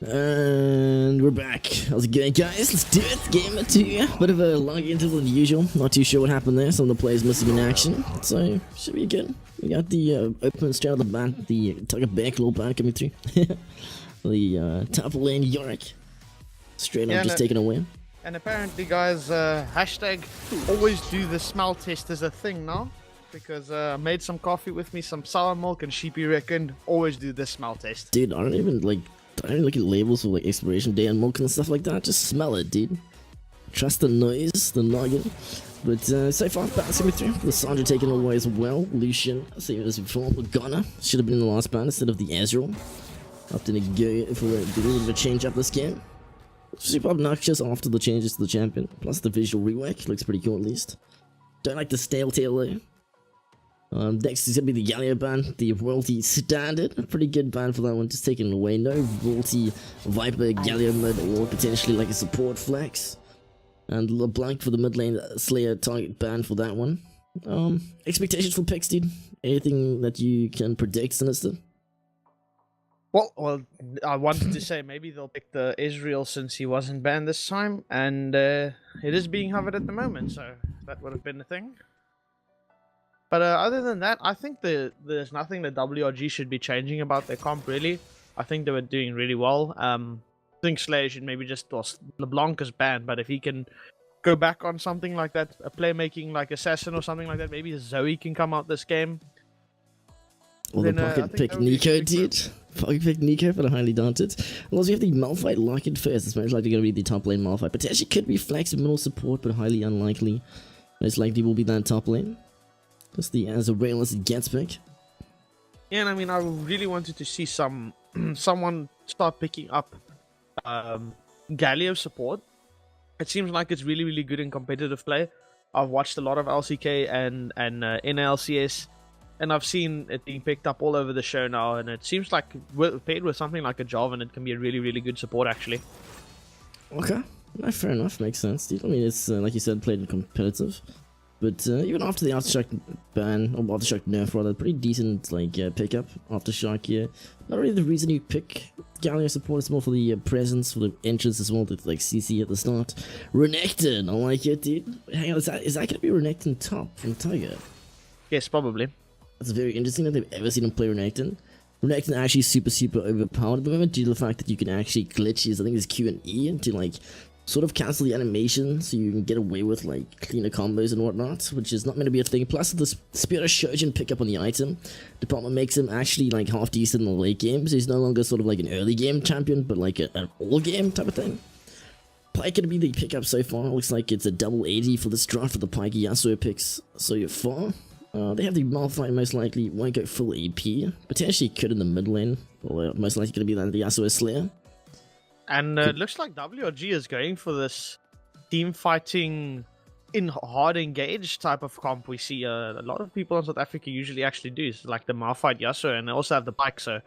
And we're back. How's it going, guys? Let's do it. Game 2. Bit of a longer interval than usual. Not too sure what happened there. Some of the players missing in action. So, should be good. We got the open straight out of the bat. The Tiger Bear Claw bat coming through. The top lane Yorick. Straight up just taking a win. And apparently, guys, hashtag always do the smell test as a thing now. Because I made some coffee with me, some sour milk, and Sheepy reckoned always do the smell test. Dude, I don't even look at labels for like expiration day and milk and stuff like that. Just smell it, dude. Trust the noise, the noggin. But so far, bouncing me through. The Sandra taking away as well. Lucian, same as before. Ghana should have been in the last band instead of the Ezreal. Opting to go for a little bit of a change up this game. Super obnoxious after the changes to the champion. Plus the visual rework looks pretty cool at least. Don't like the stale tail though. Next is going to be the Galio ban, the royalty standard. A pretty good ban for that one, just taken away. No royalty Viper Galio mid or potentially like a support flex. And LeBlanc for the mid lane Slayer target ban for that one. Expectations for picks, dude? Anything that you can predict, Sinister? Well, I wanted to say maybe they'll pick the Israel since he wasn't banned this time. And it is being hovered at the moment, so that would have been the thing. But other than that, I think there's nothing that WRG should be changing about their comp, really. I think they were doing really well. I think Slayer should maybe just... Well, LeBlanc is banned, but if he can go back on something like that, a playmaking like Assassin or something like that, maybe Zoe can come out this game. Or the pocket pick Nico, dude. Pocket pick Nico for the highly daunted. And also, you have the Malphite lock-in first. It's most likely going to be the top lane Malphite. Potentially could be flex middle support, but highly unlikely. Most likely will be that top lane. Just the as a RYL as it gets pick. Yeah, and I mean, I really wanted to see someone start picking up Galio support. It seems like it's really, really good in competitive play. I've watched a lot of LCK and NLCS, and I've seen it being picked up all over the show now. And it seems like paired with something like a Jarvan, it can be a really, really good support actually. Okay, no, fair enough, makes sense, dude. I mean, it's like you said, played in competitive. But even after the Aftershock ban, or Aftershock nerf rather, pretty decent like pickup. Aftershock, yeah. Not really the reason you pick Galio support, it's more for the presence, for the entrance as well, with like CC at the start. Renekton, I like it, dude. Hang on, is that going to be Renekton top from Tiger? Yes, probably. That's very interesting that they've ever seen him play Renekton. Renekton actually super overpowered at the moment due to the fact that you can actually glitch his, I think it's Q and E, to like sort of cancel the animation so you can get away with like cleaner combos and whatnot, which is not meant to be a thing. Plus the Spirit of Shojin pick up on the item department makes him actually like half decent in the late game, so he's no longer sort of like an early game champion, but like an all game type of thing. Pike gonna be the pickup so far. Looks like it's a double 80 for this draft for the Pike Yasuo picks so far. They have the Malphite most likely, won't go full AP, potentially could in the mid lane, or most likely gonna be the Yasuo Slayer. And it looks like WRG is going for this team fighting in hard engage type of comp. We see a lot of people in South Africa usually actually do. It's like the Malphite Yasuo, and they also have the Pike. So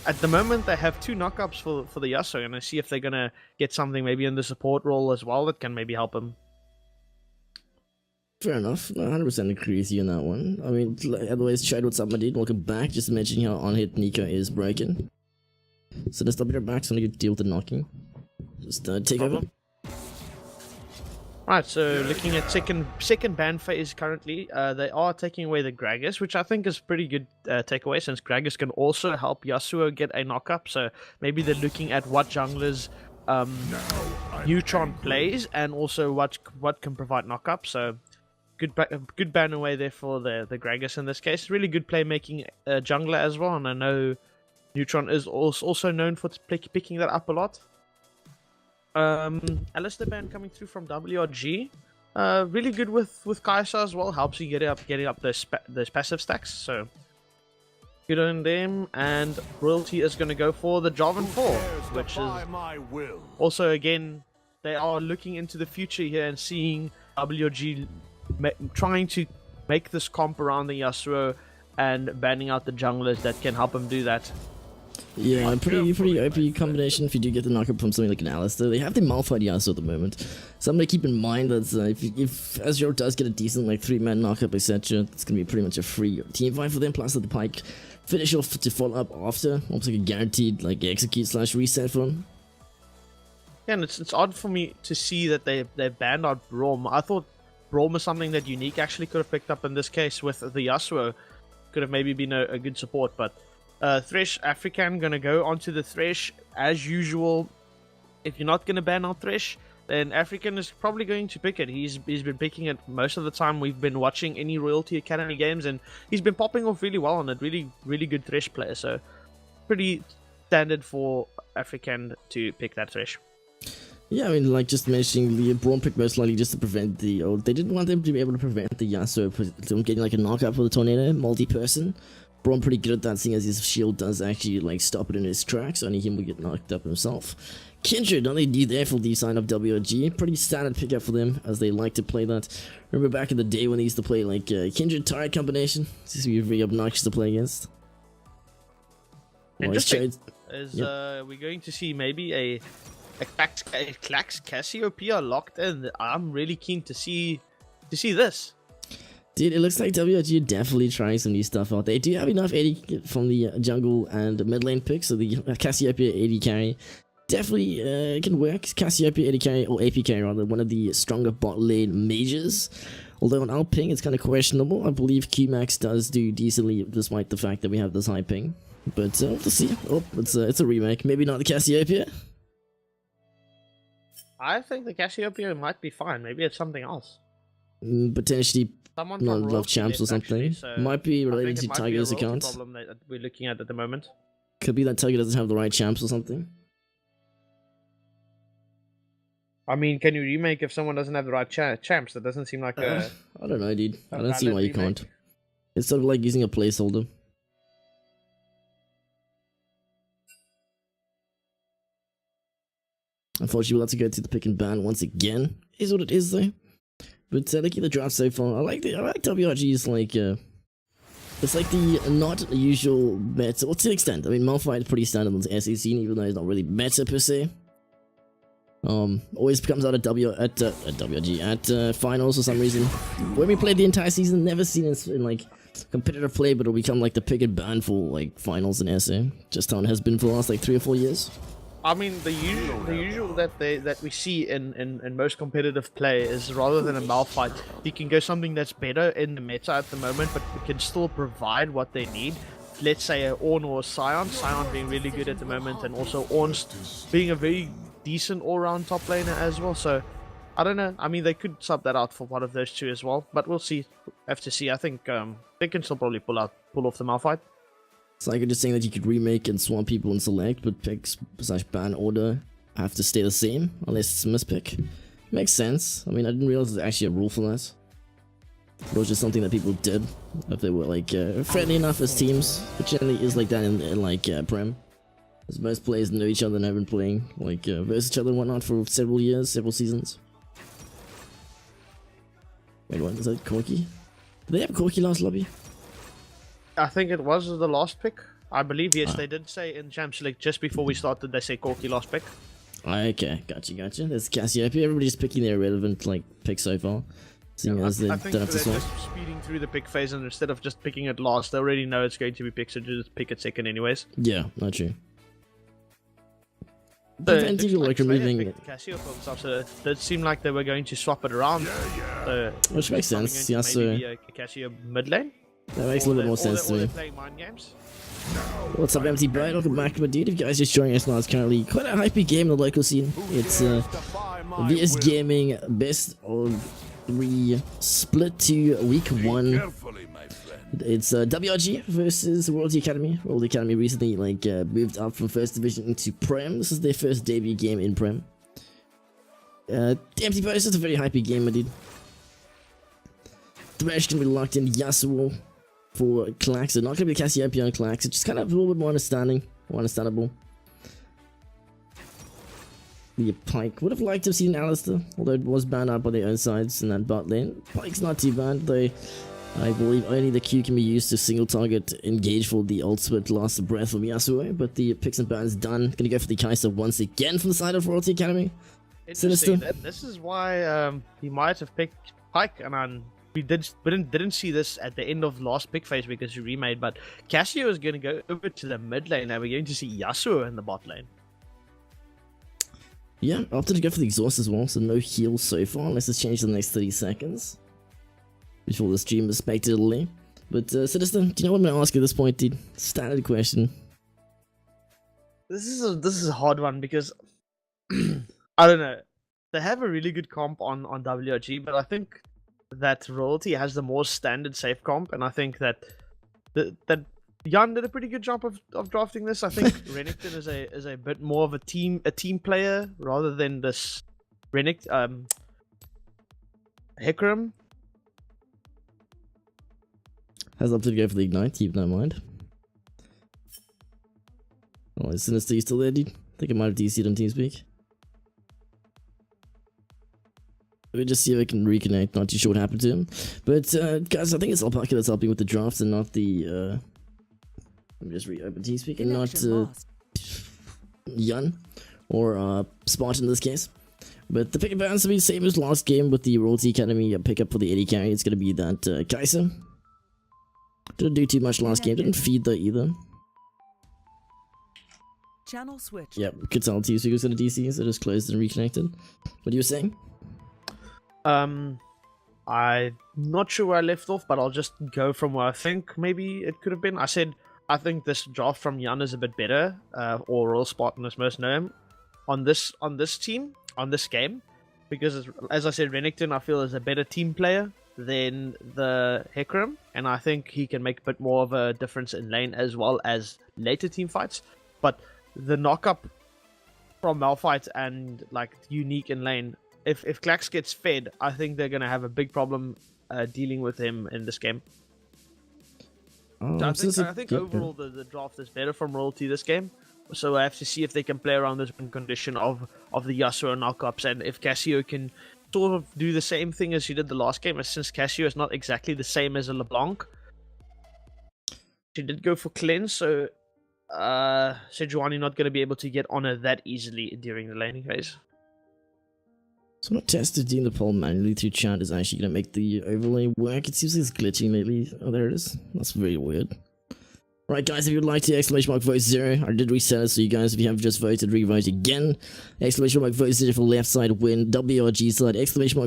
at the moment they have 2 knockups for the Yasuo, and I see if they're gonna get something maybe in the support role as well that can maybe help him. Fair enough. No, 100% agree with you on that one. I mean, otherwise, Chad, what's up, my dude? Welcome back. Just mentioning how on-hit Nico is broken. So let's stop your back so you deal with the knocking. Just take over. Right, so looking at second ban phase currently, they are taking away the Gragas, which I think is pretty good takeaway, since Gragas can also help Yasuo get a knockup. So maybe they're looking at what junglers Neutron plays, and also what can provide knockup. So good ban away there for the Gragas in this case. Really good playmaking jungler as well, and I know Neutron is also known for picking that up a lot. Alistair ban coming through from WRG. Really good with Kai'Sa as well. Helps you getting up those passive stacks. So good on them. And Royalty is going to go for the Jarvan 4, which is also, again, they are looking into the future here and seeing WRG trying to make this comp around the Yasuo and banning out the junglers that can help them do that. Yeah, pretty OP combination if you do get the knockup from something like an Alistair. They have the Malphite Yasuo at the moment. Something to keep in mind that if Ezreal does get a decent like 3-man knockup, etc., it's going to be pretty much a free team fight for them, plus that the Pike finish off to follow up after. Almost like a guaranteed like execute / reset for them. Yeah, and it's odd for me to see that they banned out Braum. I thought Braum was something that Unique actually could have picked up in this case with the Yasuo. Could have maybe been a good support, but Thresh African gonna go onto the Thresh as usual. If you're not gonna ban out Thresh, then African is probably going to pick it. He's been picking it most of the time we've been watching any Royalty Academy games, and he's been popping off really well on it. Really good Thresh player, so pretty standard for African to pick that Thresh. Yeah, I mean, like just mentioning, the Braum pick most likely just to prevent the... Oh, they didn't want them to be able to prevent the Yasuo from getting like a knockout for the Tornado multi-person. Braum pretty good at that, seeing as his shield does actually like stop it in his tracks. Only him will get knocked up himself. Kindred, only do there for the sign of WRG. Pretty standard pickup for them, as they like to play that. Remember back in the day when they used to play like Kindred Turret combination? This used to be very obnoxious to play against. Interesting. We're going to see maybe a Clax Cassiopeia locked in. I'm really keen to see this. Dude, it looks like WRG are definitely trying some new stuff out. They do have enough 80 from the jungle and mid lane picks, so the Cassiopeia 80 carry definitely can work. Cassiopeia 80 carry, or AP carry rather, one of the stronger bot lane mages. Although on our ping it's kind of questionable. I believe QMax does do decently despite the fact that we have this high ping. But we'll see. Oh, it's a remake. Maybe not the Cassiopeia. I think the Cassiopeia might be fine. Maybe it's something else. Potentially someone not love champs or something. Actually, so might be related to Tiger's account. Problem that we're looking at the moment. Could be that Tiger doesn't have the right champs or something. I mean, can you remake if someone doesn't have the right champs? That doesn't seem like a... I don't know, dude. I don't see why you can't. It's sort of like using a placeholder. Unfortunately, we'll have to go to the pick and ban once again. Is what it is, though. But looking at the draft so far, I like WRG's like it's like the not usual meta, well, to an extent. I mean, Malphite is pretty standard on the SE scene, even though it's not really meta per se. Always comes out at WRG at finals for some reason. When we played the entire season, never seen it in like competitive play, but it'll become like the pick and ban for like finals in SA. Just how it has been for the last like 3 or 4 years. I mean, the usual that we see in most competitive play is rather than a Malphite, you can go something that's better in the meta at the moment, but we can still provide what they need. Let's say a Ornn or a Sion being really good at the moment, and also Ornn's being a very decent all-round top laner as well. So I don't know. I mean, they could sub that out for one of those two as well, but we'll see. Have to see. I think they can still probably pull off the Malphite. It's like I'm just saying that you could remake and swap people and select, but picks/ban order have to stay the same unless it's a mispick. Makes sense. I mean, I didn't realize there's actually a rule for that. It was just something that people did if they were like friendly enough as teams, which generally is like that in like Prem. As most players know each other and have been playing like versus each other and whatnot for several years, several seasons. Wait, what is that? Corki? Did they have Corki last lobby? I think it was the last pick. I believe, yes, they did say in Champs League just before we started, they say Corki last pick. Okay, gotcha. There's Cassiopeia. Everybody's picking their relevant like picks so far. Seeing as they I think don't have to they're swap. just speeding through the pick phase, and instead of just picking it last, they already know it's going to be picked, so just pick it second anyways. Yeah, not true. So Preventing you like removing Cassiopeia for themselves, so it did seem like they were going to swap it around. which makes sense. Yeah, so maybe a Cassiopeia mid lane. that makes a little bit more sense to me. Or they're playing mind games. What's up, Empty Bright? Welcome back, but dude, if you guys just joining us now, it's currently quite a hypey game in the local scene. It's VS Gaming best of 3 split to week 1. It's WRG versus Royalty Academy. Royalty Academy recently like moved up from first division into Prem. This is their first debut game in Prem. The Empty Bright is just a very hypey game, my dude. Thresh can be locked in Yasuo for Clax. So not gonna be Cassiopeia on Clax. It's just kind of a little bit more understandable. The Pike would have liked to have seen Alistair, although it was banned out by their own sides in that bot lane. Pike's not too bad, though. I believe only the Q can be used to single target engage for the ultimate last breath from Yasuo, but the picks and bans done. Gonna go for the Kai'Sa once again from the side of Royalty Academy. Sinister. This is why he might have picked Pike, and we didn't see this at the end of last pick phase because he remade, but Cassio is going to go over to the mid lane, and we're going to see Yasuo in the bot lane. Yeah, I opted to go for the exhaust as well, so no heal so far, unless it's changed in the next 30 seconds. Before the stream is spectacularly. But, Sinister, do you know what I'm going to ask you at this point, dude? Standard question. This is a hard one because I don't know. They have a really good comp on WRG, but I think that Royalty has the more standard safe comp, and I think that that Jan did a pretty good job of drafting this. I think Renekton is a bit more of a team player rather than this Hikram. Has opted to go for the Ignite, keep that in mind. Oh, is Sinister, you still there, dude? I think I might have DC'd on TeamSpeak. Let me just see if I can reconnect, not too sure what happened to him. But, guys, I think it's Alpaca that's helping with the drafts and not the, let me just reopen TeamSpeak and not, Yun or, Spartan in this case. But the pickup balance will be the same as last game with the Royalty Academy pickup for the AD carry. It's going to be that, Kaiser. Didn't do too much last game, didn't feed though either. Channel switch. Yep, could tell TeamSpeak was going to DC, so just closed and reconnected. What are you saying? I'm not sure where I left off, but I'll just go from where I think maybe it could have been. I said I think this draft from Jan is a bit better, or RYL Spartan as most know him, on this team, on this game, because as I said, Renekton I feel is a better team player than the Hikram, and I think he can make a bit more of a difference in lane as well as later team fights. But the knock-up from Malphite and like Unique in lane, if Klax gets fed, I think they're gonna have a big problem dealing with him in this game. So I think overall the draft is better from Royalty this game. So I have to see if they can play around this win condition of the Yasuo knockups, and if Cassio can sort of do the same thing as he did the last game, since Cassio is not exactly the same as a LeBlanc. She did go for cleanse, so Sejuani not going to be able to get on her that easily during the laning phase. So not tested doing the poll manually through chat is actually going to make the overlay work. It seems like it's glitching lately. Oh, there it is. That's very weird. Right, guys, if you would like to, !vote 0. I did reset it, so you guys, if you have just voted, re-vote again. !vote 0 for left side win. WRG side,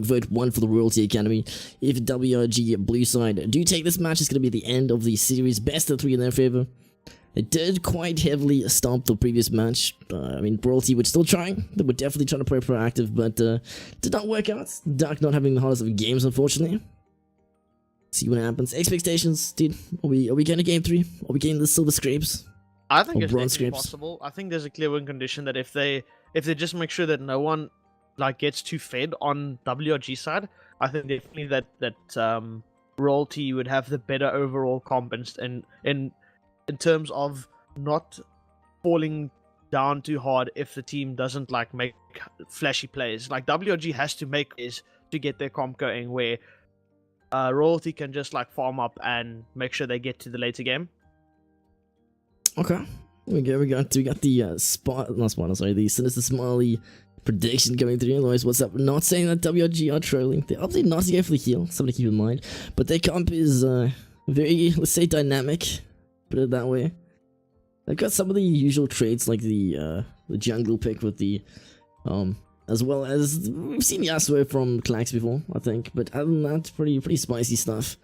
!vote 1 for the Royalty Academy. If WRG blue side do take this match, it's going to be the end of the series. Best of 3 in their favor. They did quite heavily stomp the previous match. I mean, Royalty were still trying. They were definitely trying to play proactive, but did not work out. Dark not having the hardest of games, unfortunately. See what happens. Expectations, dude. Are we getting game 3? Are we getting the silver scrapes? I think it's definitely possible. I think there's a clear win condition that if they just make sure that no one like gets too fed on WRG side, I think definitely that Royalty would have the better overall comp and in terms of not falling down too hard if the team doesn't like make flashy plays. Like WRG has to make is to get their comp going, where Royalty can just like farm up and make sure they get to the later game. Okay, we got the the Sinister Smiley prediction going through. Otherwise, what's up? Not saying that WRG are trolling. They're obviously not to go for the heal. Something to keep in mind. But their comp is very, let's say, dynamic. Put it that way. They've got some of the usual traits like the jungle pick with the as well as we've seen Yasuo from Klax before, I think. But other than that, pretty spicy stuff.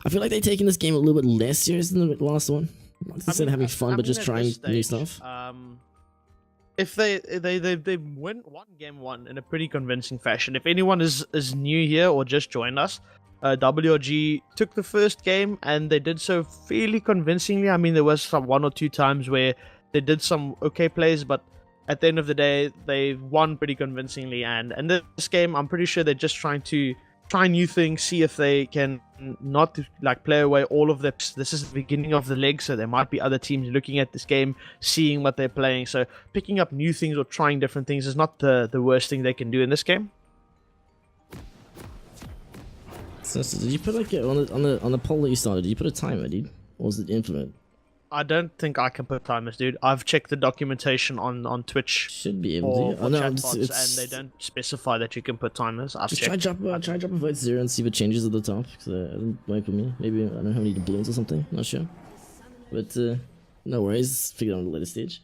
I feel like they're taking this game a little bit less serious than the last one. Not to say having fun, but just trying new stuff. If they win game 1 in a pretty convincing fashion. If anyone is new here or just joined us, WRG took the first game and they did so fairly convincingly. I mean, there was some 1 or 2 times where they did some okay plays, but at the end of the day, they won pretty convincingly. And this game, I'm pretty sure they're just trying to try new things, see if they can not like play away all of this. This is the beginning of the leg, so there might be other teams looking at this game, seeing what they're playing. So picking up new things or trying different things is not the worst thing they can do in this game. So did you put like on the poll that you started? Did you put a timer, dude, or was it infinite? I don't think I can put timers, dude. I've checked the documentation on Twitch. Should be able to. For chatbots, and they don't specify that you can put timers. I've just checked. try drop a vote 0 and see if it changes at the top. Because it doesn't wait for me. Maybe I don't know how many balloons or something. Not sure. But no worries. Figure it out on the later stage.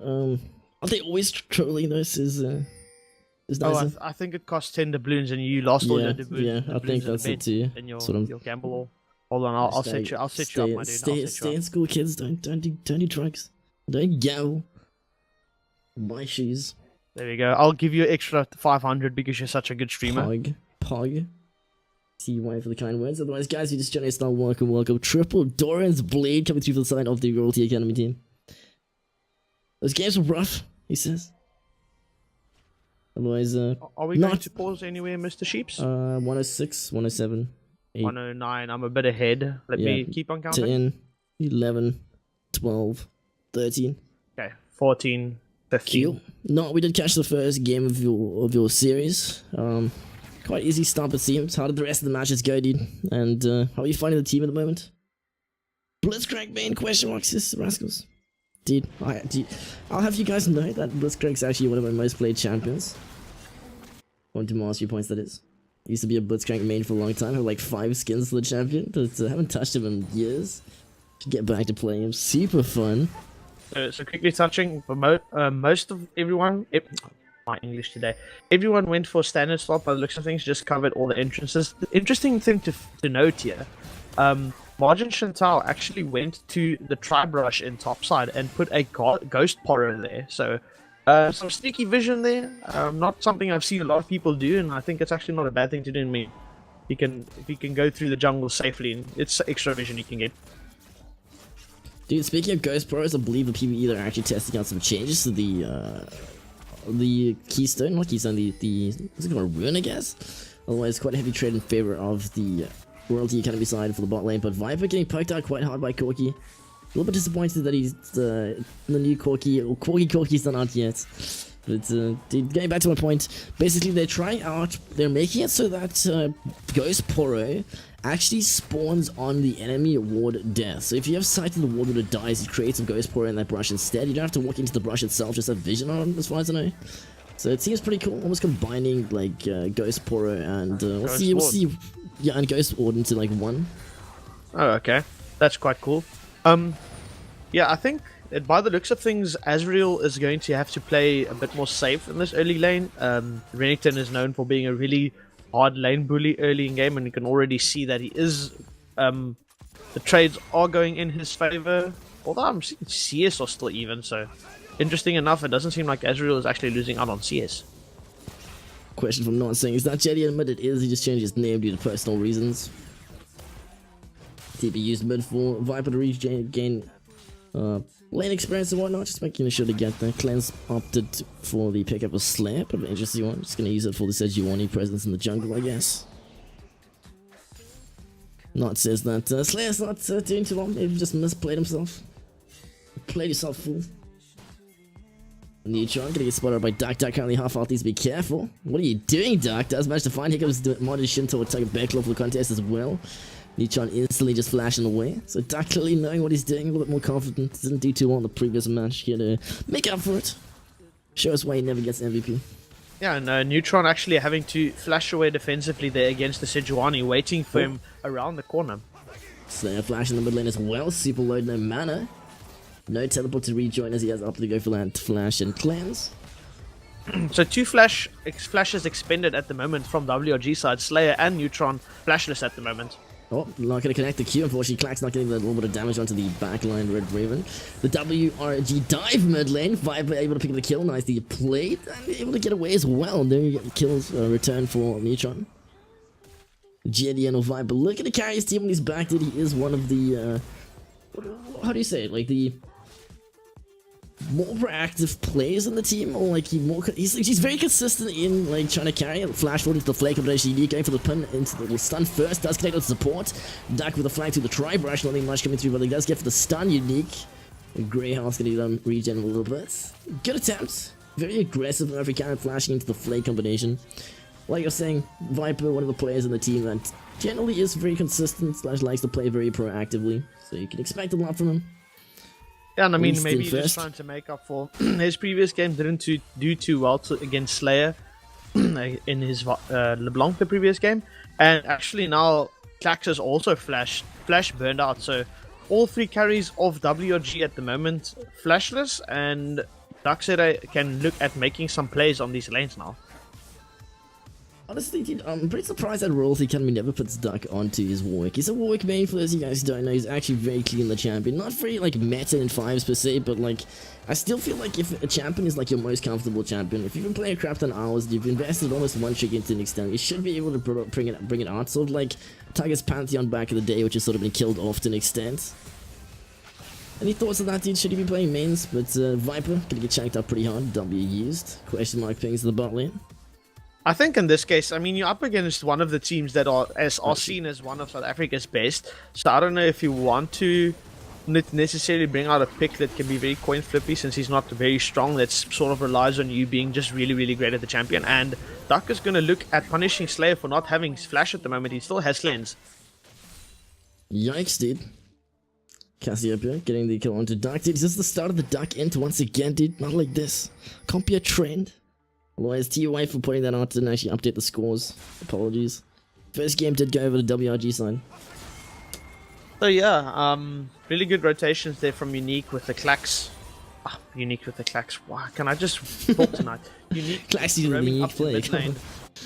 Are they always trolling this? Is It's Oh, nicer. I think it costs 10 doubloons, and you lost all Yeah, your doubloons. yeah, I think that's it too. In your Sort of. your gamble. All. Hold on, I'll set you. I'll set you up, my dude. Stay in school, kids. Don't do drugs. Don't gamble. Buy shoes. There we go. I'll give you an extra 500 because you're such a good streamer. Pog. See you waiting for the kind words. Otherwise, guys, you just joining us now. Welcome. Triple Doran's Blade coming through for the side of the Royalty Academy team. Those games were rough, he says. Otherwise, are we going to pause anywhere, Mr. Sheeps? 106, 107, 8, 109. I'm a bit ahead. Let me keep on counting. 10, 11, 12, 13. Okay, 14, 15. Cool. No, we did catch the first game of your series. Quite easy start, it seems. How did the rest of the matches go, dude? And how are you finding the team at the moment? Blitzcrank main question marks, yes, Rascals. Dude, I'll have you guys know that Blitzcrank's actually one of my most played champions. On to mastery points, that is. Used to be a Blitzcrank main for a long time. I have like 5 skins for the champion, but I haven't touched him in years. Should get back to playing him. Super fun. So quickly touching, most of everyone, my English today, everyone went for standard slot by the looks of things, just covered all the entrances. The interesting thing to note here, Margin Chantal actually went to the Tribe Rush in topside and put a Ghost Porro there. So some sneaky vision there, not something I've seen a lot of people do, and I think it's actually not a bad thing to do. I mean, if you can go through the jungle safely, it's extra vision you can get. Dude, speaking of Ghost Porros, I believe the PvE are actually testing out some changes to the Keystone, not Keystone, what's it called, Ruin, I guess? Otherwise, quite a heavy trade in favor of the Royalty Academy side for the bot lane, but Viper getting poked out quite hard by Corki. A little bit disappointed that he's the new Corki, or Corki's not out yet. But dude, getting back to my point, basically they're making it so that Ghost Porro actually spawns on the enemy ward death. So if you have sight of the ward when it dies, you create some Ghost Porro in that brush instead. You don't have to walk into the brush itself, just have vision on, as far as I know. So it seems pretty cool, almost combining like Ghost Porro and we'll see, yeah, and Ghost Ward into like one. Oh, okay, that's quite cool. Yeah, I think by the looks of things, RYL is going to have to play a bit more safe in this early lane. Renekton is known for being a really hard lane bully early in game, and you can already see that he is. The trades are going in his favor, although I'm seeing CS are still even. So, interesting enough, it doesn't seem like RYL is actually losing out on CS. Question from Not saying, is that Jetty admitted is he just changed his name due to personal reasons? TP used mid for Viper to gain lane experience and whatnot, just making sure to get there. Cleanse opted for the pickup of Slayer, but an interesting one. Just gonna use it for the Sejuani presence in the jungle, I guess. Not says that Slayer's not doing too long, maybe just misplayed himself. Played yourself, fool. Neutron gonna get spotted by Duck. Duck currently half out, needs to be careful. What are you doing, Duck? Does manage to find Hiccup's modded Shinto will take a backlaw for the contest as well. Neutron instantly just flashing away. So Duck clearly knowing what he's doing, a little bit more confident. Didn't do too well in the previous match. Here to make up for it. Show us why he never gets MVP. Yeah, and Neutron actually having to flash away defensively there against the Sejuani, waiting for him around the corner. Slayer flash in the mid lane as well. Super load, no mana. No teleport to rejoin as he has up to go for that flash and cleanse. So 2 flashes expended at the moment from WRG side. Slayer and Neutron flashless at the moment. Oh, not going to connect the Q. Unfortunately, Clack's not getting a little bit of damage onto the backline Red Raven. The WRG dive mid lane. Viper able to pick up the kill. Nicely played. And able to get away as well. There you get the kills return for Neutron. GDN or Viper looking to carry his team when he's back. Dude, he is one of the... how do you say it? Like the... more proactive players in the team, or like he's very consistent in like trying to carry it. Flash forward into the flank combination, going for the pin into the stun first, does connect with support. Duck with the flag to the Tribe Rush, nothing much coming through, but he does get for the stun unique. Greyhound's gonna get regen a little bit. Good attempt, very aggressive every kind of flashing into the flank combination. Like I was saying, Viper, one of the players in the team that generally is very consistent, / likes to play very proactively, so you can expect a lot from him. Yeah, and I mean, maybe he's just trying to make up for his previous game didn't do too well against Slayer in his LeBlanc the previous game, and actually now Clax is also flash burned out. So all 3 carries of WRG at the moment flashless, and Darkseid can look at making some plays on these lanes now. Honestly, dude, I'm pretty surprised that Royalty Academy never puts Duck onto his Warwick. He's a Warwick main, for those of you guys who don't know. He's actually very clean the champion. Not very, like, meta in 5s per se, but, like, I still feel like if a champion is, like, your most comfortable champion, if you've been playing a crap ton of hours, you've invested almost one trick into an extent, you should be able to bring it out. Sort of like Tiger's Pantheon back in the day, which has sort of been killed off to an extent. Any thoughts on that, dude? Should he be playing mains? But Viper gonna get chanked up pretty hard. W used. Question mark pings to the bot lane. I think in this case, I mean, you're up against one of the teams that are seen as one of South Africa's best. So I don't know if you want to necessarily bring out a pick that can be very coin flippy, since he's not very strong. That sort of relies on you being just really, really great at the champion. And Duck is going to look at punishing Slayer for not having Flash at the moment. He still has Lens. Yikes, dude. Cassiopeia getting the kill onto Duck. Dude, is this the start of the Duck int once again, dude? Not like this. Can't be a trend. Otherwise, TUA for putting that out, didn't actually update the scores. Apologies. First game did go over the WRG side. So yeah, really good rotations there from Unique with the Clax. Unique with the Clax. Wow, can I just talk tonight? Unique Claxy roaming up Unique to play. mid lane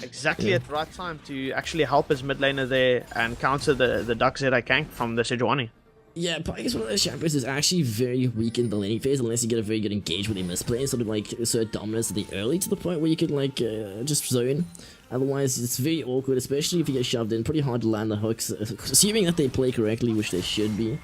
exactly at the right time to actually help his mid laner there and counter the Duck Zed gank from the Sejuani. Yeah, Pike is one of those champions who's actually very weak in the laning phase unless you get a very good engage with him misplay and sort of like assert dominance at the early to the point where you could like just zone. Otherwise, it's very awkward, especially if you get shoved in. Pretty hard to land the hooks, assuming that they play correctly, which they should be.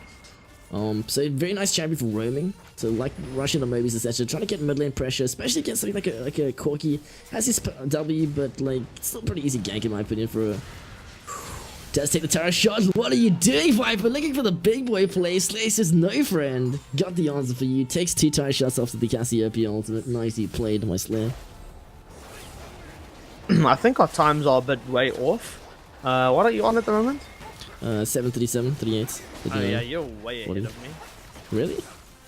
So very nice champion for roaming. So like rushing the mobies, etc. Trying to get mid lane pressure, especially against something like a Corki. Has his W, but like still pretty easy gank in my opinion for a. Does take the Tara shot. What are you doing, Viper? Looking for the big boy play. Slays is no friend. Got the answer for you. Takes 2 Tara shots after the Cassiopeia ultimate. Nicely played, my Slayer. I think our times are a bit way off. What are you on at the moment? 7:37, 38. Oh yeah, you're way ahead of me. Really?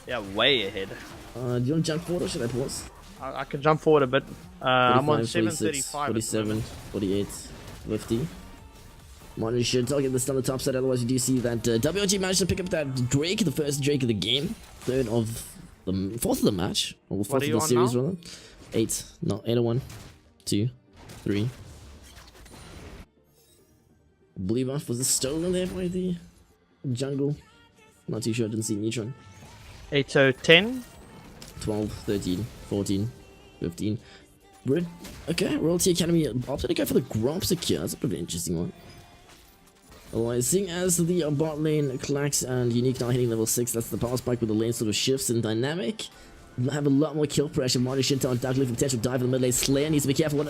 Yeah, way ahead. Do you want to jump forward or should I pause? I can jump forward a bit. I'm on 46, 7:35. 47, 48, 50. Monty should target this on the top side, otherwise you do see that WRG managed to pick up that Drake, the first Drake of the game. Fourth of the match. Or fourth of the series, rather. 8. No, 801. 2. 3. I believe off was it stolen there by the jungle? Not too sure, I didn't see Neutron. 8:10. 12, 13, 14, 15. Okay, Royalty Academy opted to go for the Gromp secure. That's a pretty interesting one. Otherwise, seeing as the bot lane Clax and Unique now hitting level 6, that's the power spike with the lane sort of shifts in dynamic. We'll have a lot more kill pressure. Marty Shinta on Dark Leaf potential dive in the mid lane. Slayer needs to be careful.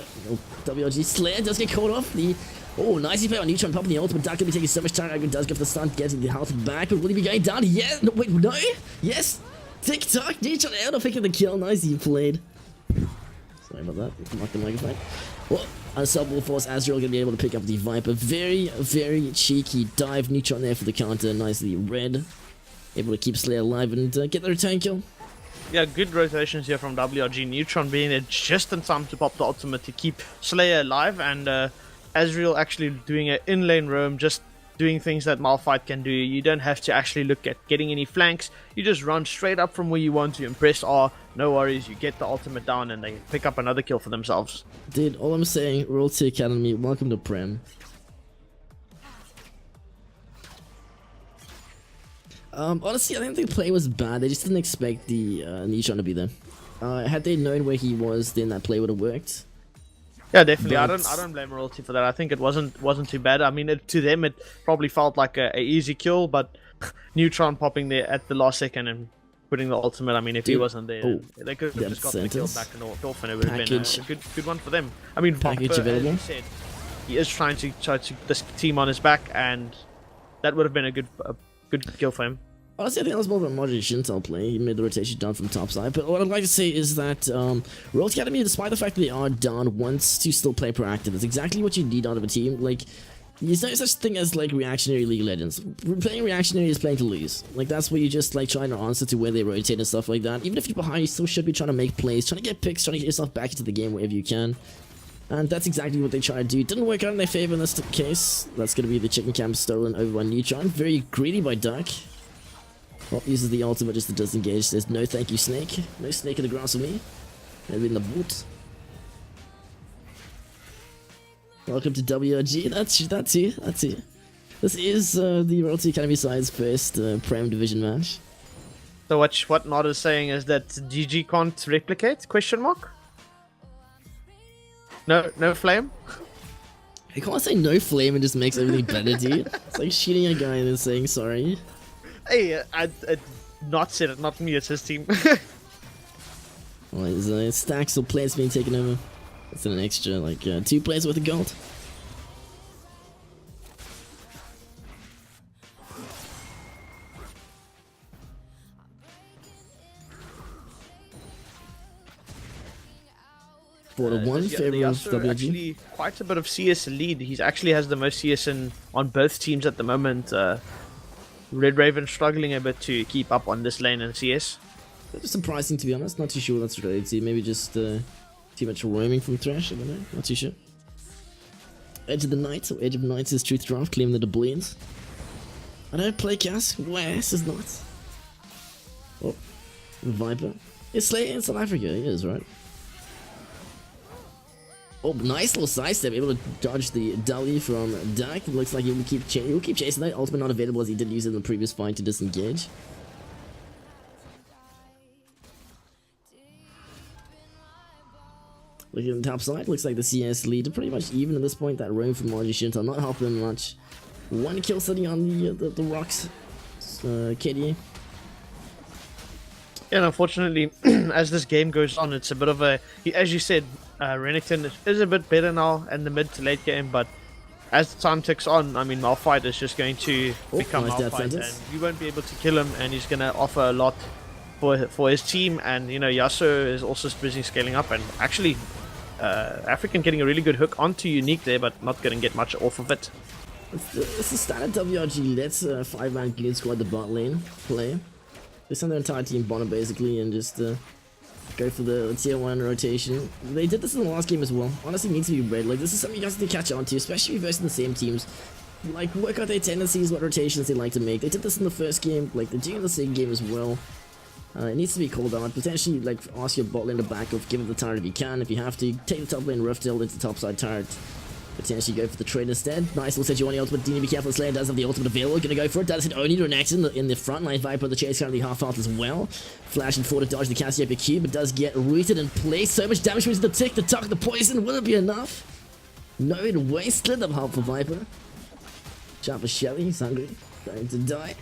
WRG Slayer does get caught off. Nicely play on Neutron popping the ultimate. Dark Leaf taking so much time. Aggro does go for the stun, getting the health back. But will he be going down? Yeah. No, wait, no. Yes. Tick tock. Neutron out of picking the kill. Nicely played. Sorry about that. Mark the microphone. Well, Unstoppable Force Azrael gonna be able to pick up the Viper. Very, very cheeky dive. Neutron there for the counter. Nicely red. Able to keep Slayer alive and get the return kill. Yeah, good rotations here from WRG. Neutron being there just in time to pop the ultimate to keep Slayer alive, and Azrael actually doing an in-lane roam, just doing things that Malphite can do. You don't have to actually look at getting any flanks. You just run straight up from where you want to impress R. No worries, you get the ultimate down and they pick up another kill for themselves. Dude, all I'm saying, Royalty Academy, welcome to Prem. Honestly, I didn't think the play was bad. They just didn't expect the Neutron to be there. Had they known where he was, then that play would have worked. Yeah, definitely. But I don't blame Royalty for that. I think it wasn't too bad. I mean, to them it probably felt like a easy kill, but Neutron popping there at the last second and putting the ultimate. I mean, if he wasn't there, they could have just gotten the kill back and off, and it would have been a good one for them. I mean, Package Viper, as you said, he is trying to this team on his back, and that would have been a good kill for him. Honestly, I think that was more of a Marty Shintel play. He made the rotation down from top side. But what I'd like to say is that Royalty Academy, despite the fact that they are down, wants to still play proactive. It's exactly what you need out of a team. Like, there's no such thing as like reactionary League of Legends. Playing reactionary is playing to lose. Like, that's where you just like trying to answer to where they rotate and stuff like that. Even if you're behind, you still should be trying to make plays, trying to get picks, trying to get yourself back into the game wherever you can. And that's exactly what they try to do. It didn't work out in their favor in this case. That's going to be the chicken camp stolen over by Neutron. Very greedy by Duck. Well, uses the ultimate just to disengage. Says no thank you, Snake. No snake in the grass for me. Maybe in the boot. Welcome to WRG. That's you. This is the Royalty Academy side's first Prem division match. So what Nod is saying is that GG can't replicate? Question mark? No flame? I can't say no flame and just makes everything better, dude. It's like shooting a guy and then saying sorry. Hey, I not said it, not me, it's his team. Well, there's stacks of players being taken over. That's an extra, like, 2 players worth of gold. For the one favor of WRG. Actually, quite a bit of CS lead. He actually has the most CS on both teams at the moment. Red Raven struggling a bit to keep up on this lane in CS. It's surprising, to be honest. Not too sure what that's related to. Maybe just too much roaming from Thresh. I don't know. Not too sure. Edge of the Night, or Edge of Night is Truth Draft, claiming the doubloons. I don't play Cask. Wes is not. Oh, Viper. It's Slayer in South Africa. He is, right? Oh, nice little sidestep, able to dodge the W from Dark. It looks like he will keep chasing that. Ultimate not available as he did use it in the previous fight to disengage. Looking at the top side, looks like the CS lead are pretty much even at this point. That roam from RYL shouldn't not helping him much. 1 kill sitting on the rocks. KDA. Yeah, and unfortunately, as this game goes on, it's a bit of a, as you said, Renekton is a bit better now in the mid to late game, but as the time ticks on, I mean, Malphite is just going to become nice Malphite, and you won't be able to kill him, and he's going to offer a lot for his team, and, you know, Yasuo is also busy scaling up, and actually, African getting a really good hook onto Unique there, but not going to get much off of it. It's the standard WRG. Let's 5-man Goon squad the bot lane play. They send their entire team bottom basically and just go for the tier 1 rotation. They did this in the last game as well. Honestly, needs to be read. Like, this is something you guys need to catch on to, especially versus the same teams. Like, work out their tendencies, what rotations they like to make. They did this in the first game. Like, they're doing the second game as well. It needs to be called out. Potentially, like, ask your bot lane to back off, give it the turret if you can. If you have to, take the top lane Rift Hill into the top side turret. Potentially go for the trade instead. Nice little Sejuani ultimate. Dini, be careful, Slayer does have the ultimate available. Gonna go for it. Does it only to React in the front line. Viper, the chase currently half health as well. Flashing forward to dodge the Cassiopeia Q, but does get rooted in place. So much damage with the tick, the tuck, the poison. Will it be enough? No, it wasted of help for Viper. Shot for Shelly. He's hungry. Going to die.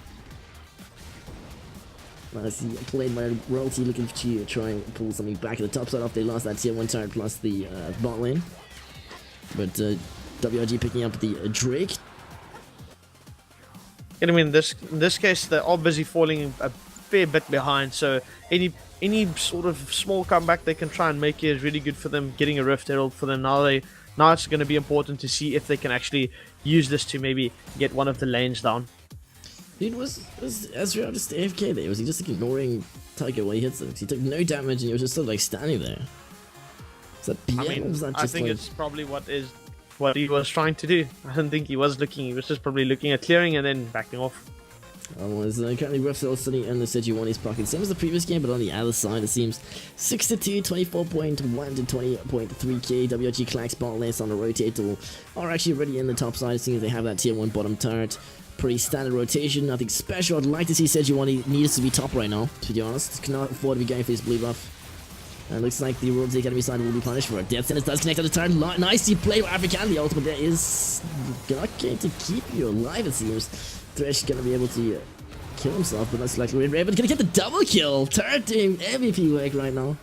Nice, he played by Royalty, looking to try and pull something back at the top side off. They lost that tier 1 turret plus the bot lane. But WRG picking up the Drake. And I mean, in this case, they're all busy falling a fair bit behind. So any sort of small comeback they can try and make is really good for them. Getting a Rift Herald for them now. Now it's going to be important to see if they can actually use this to maybe get one of the lanes down. Dude, was Ezreal just AFK there? Was he just like ignoring Tiger while he hits him? He took no damage and he was just sort of like standing there. Is that BM? I mean, was that just I think like... it's probably what he was trying to do. I don't think he was looking. He was just probably looking at clearing and then backing off. Currently Rift Hill sitting in the Sejuani's pocket. Same as the previous game, but on the other side, it seems 6-2, 24.1 to 20.3k. WRG Clax bot lanes on the rotator are actually already in the top side, seeing as they have that tier 1 bottom turret. Pretty standard rotation, nothing special. I'd like to see Sejuani needs to be top right now, to be honest. Cannot afford to be going for his blue buff. And looks like the Royalty Academy side will be punished for it. Death Sentence does connect on the turret. Nicely played by African. The ultimate there is not going to keep you alive, it seems. Thresh going to be able to kill himself, but that's likely Red Raven's going to get the double kill. Turret doing MVP work right now.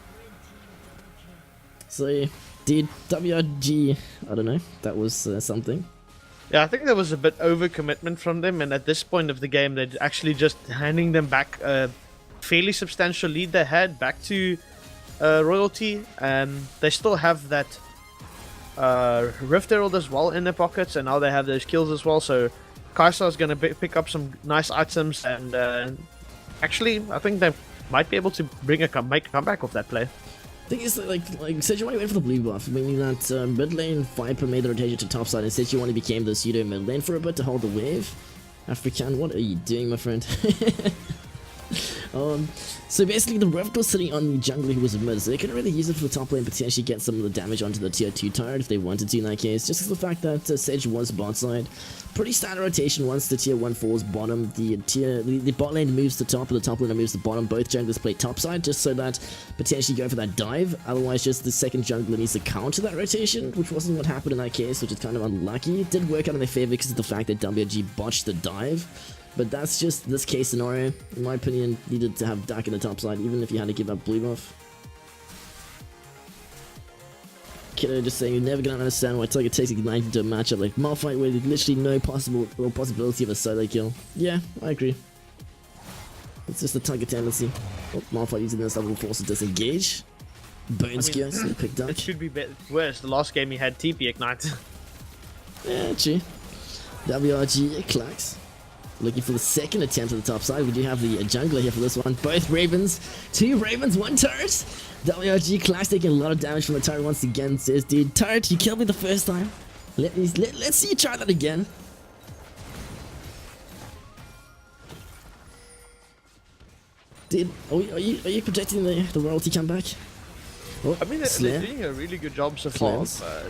So, dude, WRG, I don't know, that was something. Yeah, I think there was a bit overcommitment from them, and at this point of the game, they're actually just handing them back a fairly substantial lead they had back to Royalty, and they still have that Rift Herald as well in their pockets, and now they have those kills as well, so Kaisa is going to pick up some nice items, and actually, I think they might be able to make a comeback off that play. I think it's like Sejuani went for the blue buff, meaning that mid lane Viper made the rotation to top side, and Sejuani became the pseudo mid lane for a bit to hold the wave. African, what are you doing, my friend? So basically the Rift was sitting on the jungler who was a mid, so they couldn't really use it for the top lane, potentially get some of the damage onto the tier 2 turret if they wanted to in that case, just because of the fact that Sage was bot side. Pretty standard rotation. Once the tier 1 falls bottom, the bot lane moves to top, and the top laner moves to bottom. Both junglers play top side, just so that potentially go for that dive. Otherwise, just the second jungler needs to counter that rotation, which wasn't what happened in that case, which is kind of unlucky. It did work out in their favor because of the fact that WRG botched the dive. But that's just this case scenario. In my opinion, needed to have Dak in the top side, even if you had to give up blue buff. Kiddo just saying you're never gonna understand why Tiger takes Ignite into a matchup like Malphite where there's literally no possibility of a solo kill. Yeah, I agree. It's just a Tiger tendency. Oh, Malphite using this level force to disengage. Bone Skewer, so picked up. It should be worse. The last game he had TP Ignite. Yeah, true. WRG Clax. Looking for the second attempt at the top side. We do have the jungler here for this one. Both Ravens. 2 Ravens, 1 turret. WRG Clash taking a lot of damage from the turret once again. Says, dude, turret, you killed me the first time. Let's see you try that again. Dude, are you projecting the royalty comeback? Oh, I mean, they're doing a really good job so far,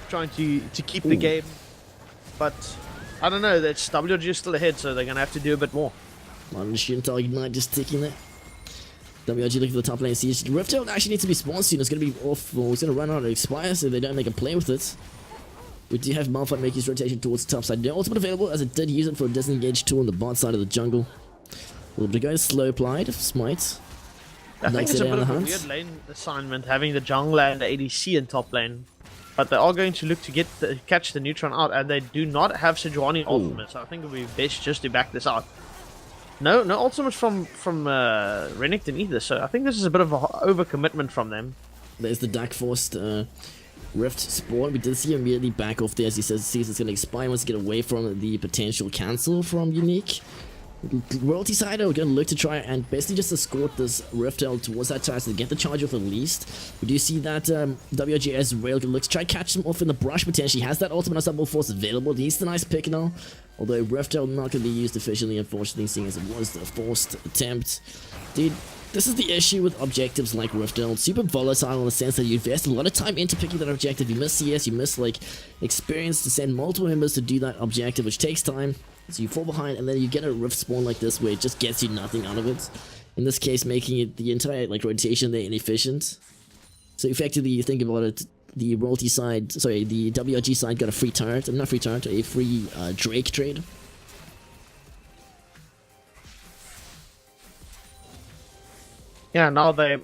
trying to keep the game. But I don't know, that's WRG is still ahead, so they're gonna have to do a bit more. Shooting target Ignite just ticking there. WRG looking for the top lane siege. Riftail actually needs to be spawned soon. It's gonna be off, or it's gonna run out and expire, so they don't make a play with it. We do have Malphite make his rotation towards the top side. No ultimate available, as it did use it for a disengage tool on the bot side of the jungle. We'll be going slow applied, smite. I think it's a bit of a weird lane assignment having the jungler and the ADC in top lane. But they are going to look to catch the Neutron out, and they do not have Sejuani ultimate, so I think it would be best just to back this out. No ultimate from Renekton either, so I think this is a bit of an overcommitment from them. There's the Dark Forced Rift spawn. We did see him immediately back off there as he sees it's going to expire, wants to get away from the potential cancel from Unique. Royalty side are going to look to try and basically just escort this Riftail towards that tower to get the charge off at least. We do see that WRG as RYL can look to try and catch him off in the brush potentially. Has that ultimate double force available. He's the nice pick now. Although Riftail not going to be used efficiently, unfortunately, seeing as it was the forced attempt. Dude, this is the issue with objectives like Riftail. Super volatile in the sense that you invest a lot of time into picking that objective. You miss CS, you miss like experience to send multiple members to do that objective, which takes time. So you fall behind, and then you get a Rift spawn like this where it just gets you nothing out of it. In this case, making it the entire like rotation there inefficient. So effectively, you think about it, the royalty side, sorry, the WRG side got a free turret, not free turret, a free Drake trade. Yeah, now they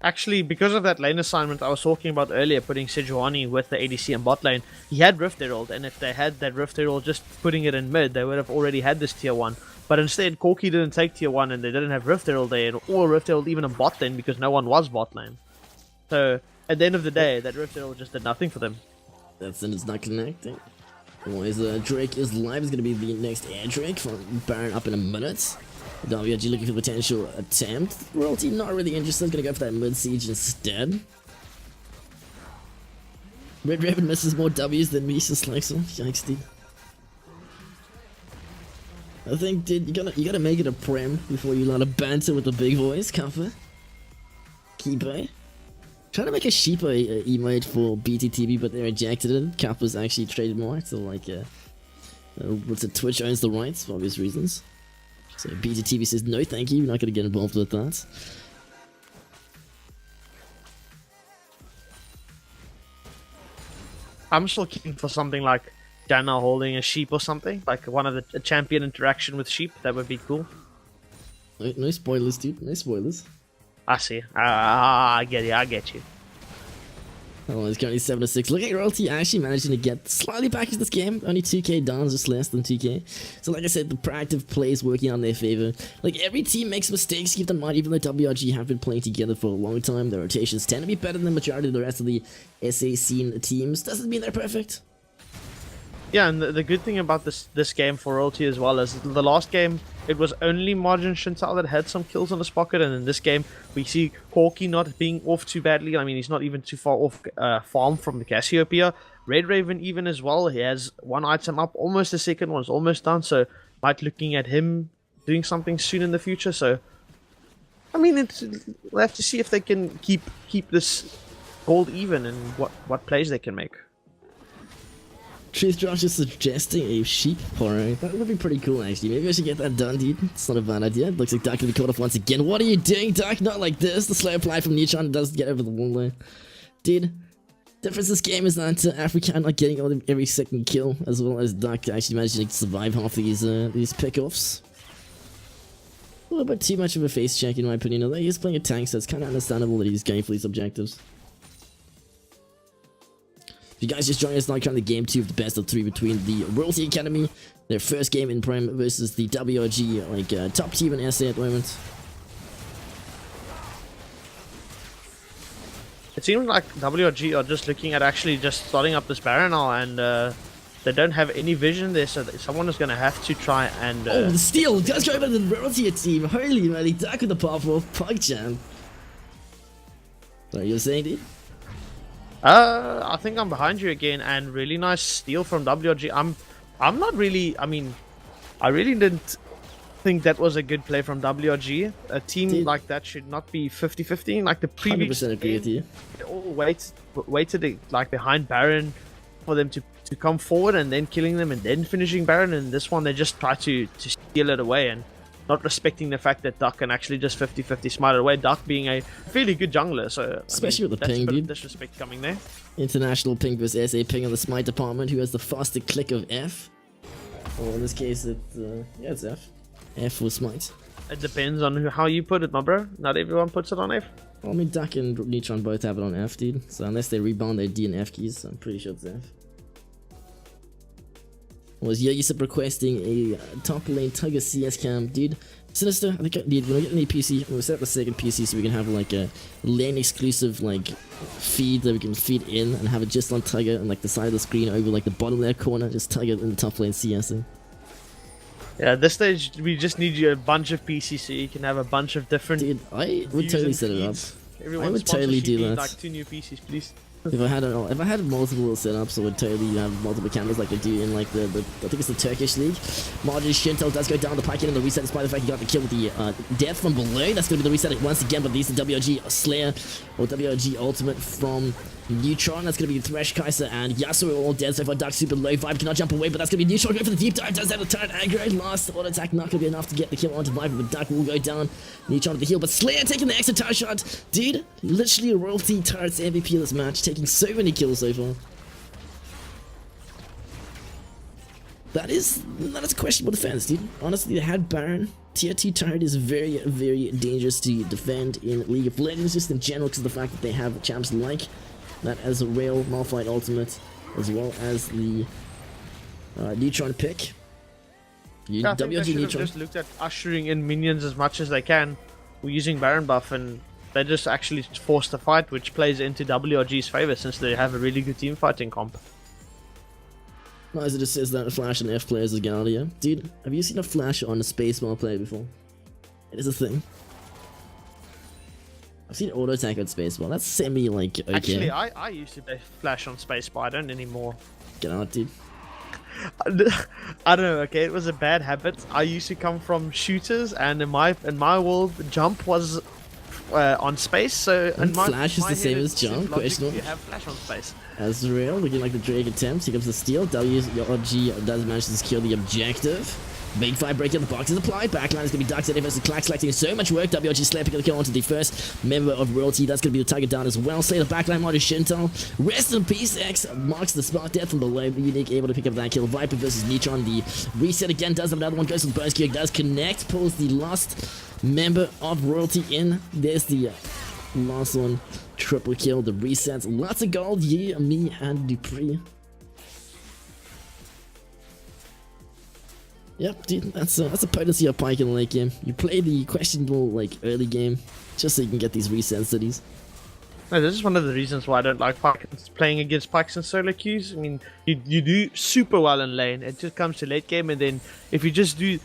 actually, because of that lane assignment I was talking about earlier, putting Sejuani with the ADC and bot lane, he had Rift Herald, and if they had that Rift Herald just putting it in mid, they would have already had this tier 1. But instead, Corki didn't take tier 1, and they didn't have Rift Herald there, or Rift Herald even in bot lane, because no one was bot lane. So, at the end of the day, that Rift Herald just did nothing for them. That's it's not connecting. Otherwise, Drake is live, is going to be the next air Drake from Baron up in a minute. WRG looking for the potential attempt. Royalty not really interested, gonna go for that mid siege instead. Red Raven misses more W's than me since Slexel. Yikes, dude. I think, dude, you gotta make it a Prem before you learn to banter with the big voice, Kappa. Kibo. Trying to make a Sheepo emote for BTTV, but they rejected it. Kappa's actually trademarked, so like, what's it, Twitch owns the rights for obvious reasons. So BTTV says no thank you, we're not going to get involved with that. I'm still looking for something like Dana holding a sheep or something, like one of the champion interaction with sheep. That would be cool. No spoilers, dude. No spoilers. I see. I get you. I get you. Oh, it's currently 7-6. Look at Royalty actually managing to get slightly back into this game. Only 2k down, just less than 2k. So like I said, the proactive play is working on their favor. Like every team makes mistakes, keep in mind, even though WRG have been playing together for a long time, their rotations tend to be better than the majority of the rest of the SA scene teams. Doesn't mean they're perfect. Yeah, and the good thing about this game for Royalty as well is the last game, it was only Margin Shintal that had some kills on his pocket, and in this game, we see Corki not being off too badly. I mean, he's not even too far off farm from the Cassiopeia. Red Raven even as well, he has one item up, almost the second one's almost done, so might looking at him doing something soon in the future, so I mean, we'll have to see if they can keep this gold even and what plays they can make. Truth Josh is suggesting a sheep porno. That would be pretty cool, actually. Maybe I should get that done, dude. It's not a bad idea. Looks like Dark gonna be caught off once again. What are you doing, Dark? Not like this. The slow apply from Neutron does get over the wall there. Dude, difference this game is that Africa not getting on every second kill, as well as Dark actually managing to survive half these pickoffs. A little bit too much of a face check, in my opinion. Although he's playing a tank, so it's kind of understandable that he's going for these objectives. If you guys just joined us now, currently game 2 of the best of 3 between the Royalty Academy, their first game in Prem, versus the WRG, top team in SA at the moment. It seems like WRG are just looking at actually just starting up this Baron now, and they don't have any vision there, so someone is going to have to try and... oh, the steal! Guys go over the Royalty team! Holy moly, Dark with the powerful pug jam. What are you saying, dude? I think I'm behind you again, and really nice steal from WRG. I'm not really... I mean, I really didn't think that was a good play from WRG. A team like that should not be 50-50 like the previous 100% agree with you. They all waited like behind Baron for them to come forward and then killing them and then finishing Baron, and this one they just try to steal it away and not respecting the fact that Duck can actually just 50-50 smite it away. Duck being a fairly good jungler, so especially with the that's ping, a bit dude. of disrespect coming there. International ping versus SA ping on the smite department. Who has the faster click of F? Or in this case, yeah, it's F. F for smite. It depends on how you put it, my bro. Not everyone puts it on F. Well, I mean, Duck and Neutron both have it on F, dude. So unless they rebound their D and F keys, I'm pretty sure it's F. Was Yogisup requesting a top lane Tugger CS cam, dude? Sinister, I think I need, when I get any PC, I'm gonna set up the second PC so we can have like a lane exclusive like feed that we can feed in and have it just on Tugger and like the side of the screen over like the bottom left corner, just Tugger in the top lane CSing. Yeah, at this stage we just need you a bunch of PCs so you can have a bunch of different. Dude, I would totally set it up. Everyone I would totally do that. Like 2 new PCs, please. If I had multiple setups, I would totally have multiple cameras like they do in like the I think it's the Turkish league. Margin Shintel does go down the pike in the reset despite the fact he got the kill with the death from below. That's gonna be the reset once again, but at least the WRG Slayer or WRG ultimate from Neutron. That's gonna be Thresh, Kaiser, and Yasuo all dead so far. Dark super low vibe cannot jump away, but that's gonna be Neutron going for the deep dive. Does have a turret aggro. Last auto attack not gonna be enough to get the kill onto Viper, but Dark will go down. Neutron with the heal, but Slayer taking the extra tower shot. Dude, literally a Royalty Turret's MVP of this match, taking so many kills so far. That is questionable defense, dude. Honestly, they had Baron. Tier 2 turret is very, very dangerous to defend in League of Legends, just in general, because of the fact that they have champs like that as a RYL Malphite ultimate, as well as the Neutron pick. Yeah, I think they should have just looked at ushering in minions as much as they can. We're using Baron buff, and they just actually forced the fight, which plays into WRG's favor since they have a really good team fighting comp. Nice, it just says that Flash and F players is Guardia. Dude, have you seen a Flash on a spacebar player before? It is a thing. I've seen auto attack on spacebar. That's semi like okay. Actually, I used to play Flash on spacebar. I don't anymore. Get out, dude. I don't know. Okay, it was a bad habit. I used to come from shooters, and in my world, jump was on space. So and Flash is the same as jump. Questionable. You have Flash on space. As RYL, looking like the Drake attempts. Here comes the steal. WRG does manage to secure the objective. Big fight break in the box is applied. Backline is going to be Dark City versus Clack selecting so much work. WRG Slayer picking the kill onto the first member of Royalty. That's going to be the target down as well. Slayer the backline, Marty Shintel. Rest in peace. X marks the spot death from below. Unique able to pick up that kill. Viper versus Neutron. The reset again does have another one. Goes to the burst kick. Does connect. Pulls the last member of Royalty in. There's the last one. Triple kill. The resets. Lots of gold. Yeah, me and Dupree. Yep, dude, that's a potency of Pike in the late game. You play the questionable like early game just so you can get these reset cities. No, this is one of the reasons why I don't like Pike. Playing against Pikes and solo queues. I mean, you do super well in lane. It just comes to late game, and then if you just do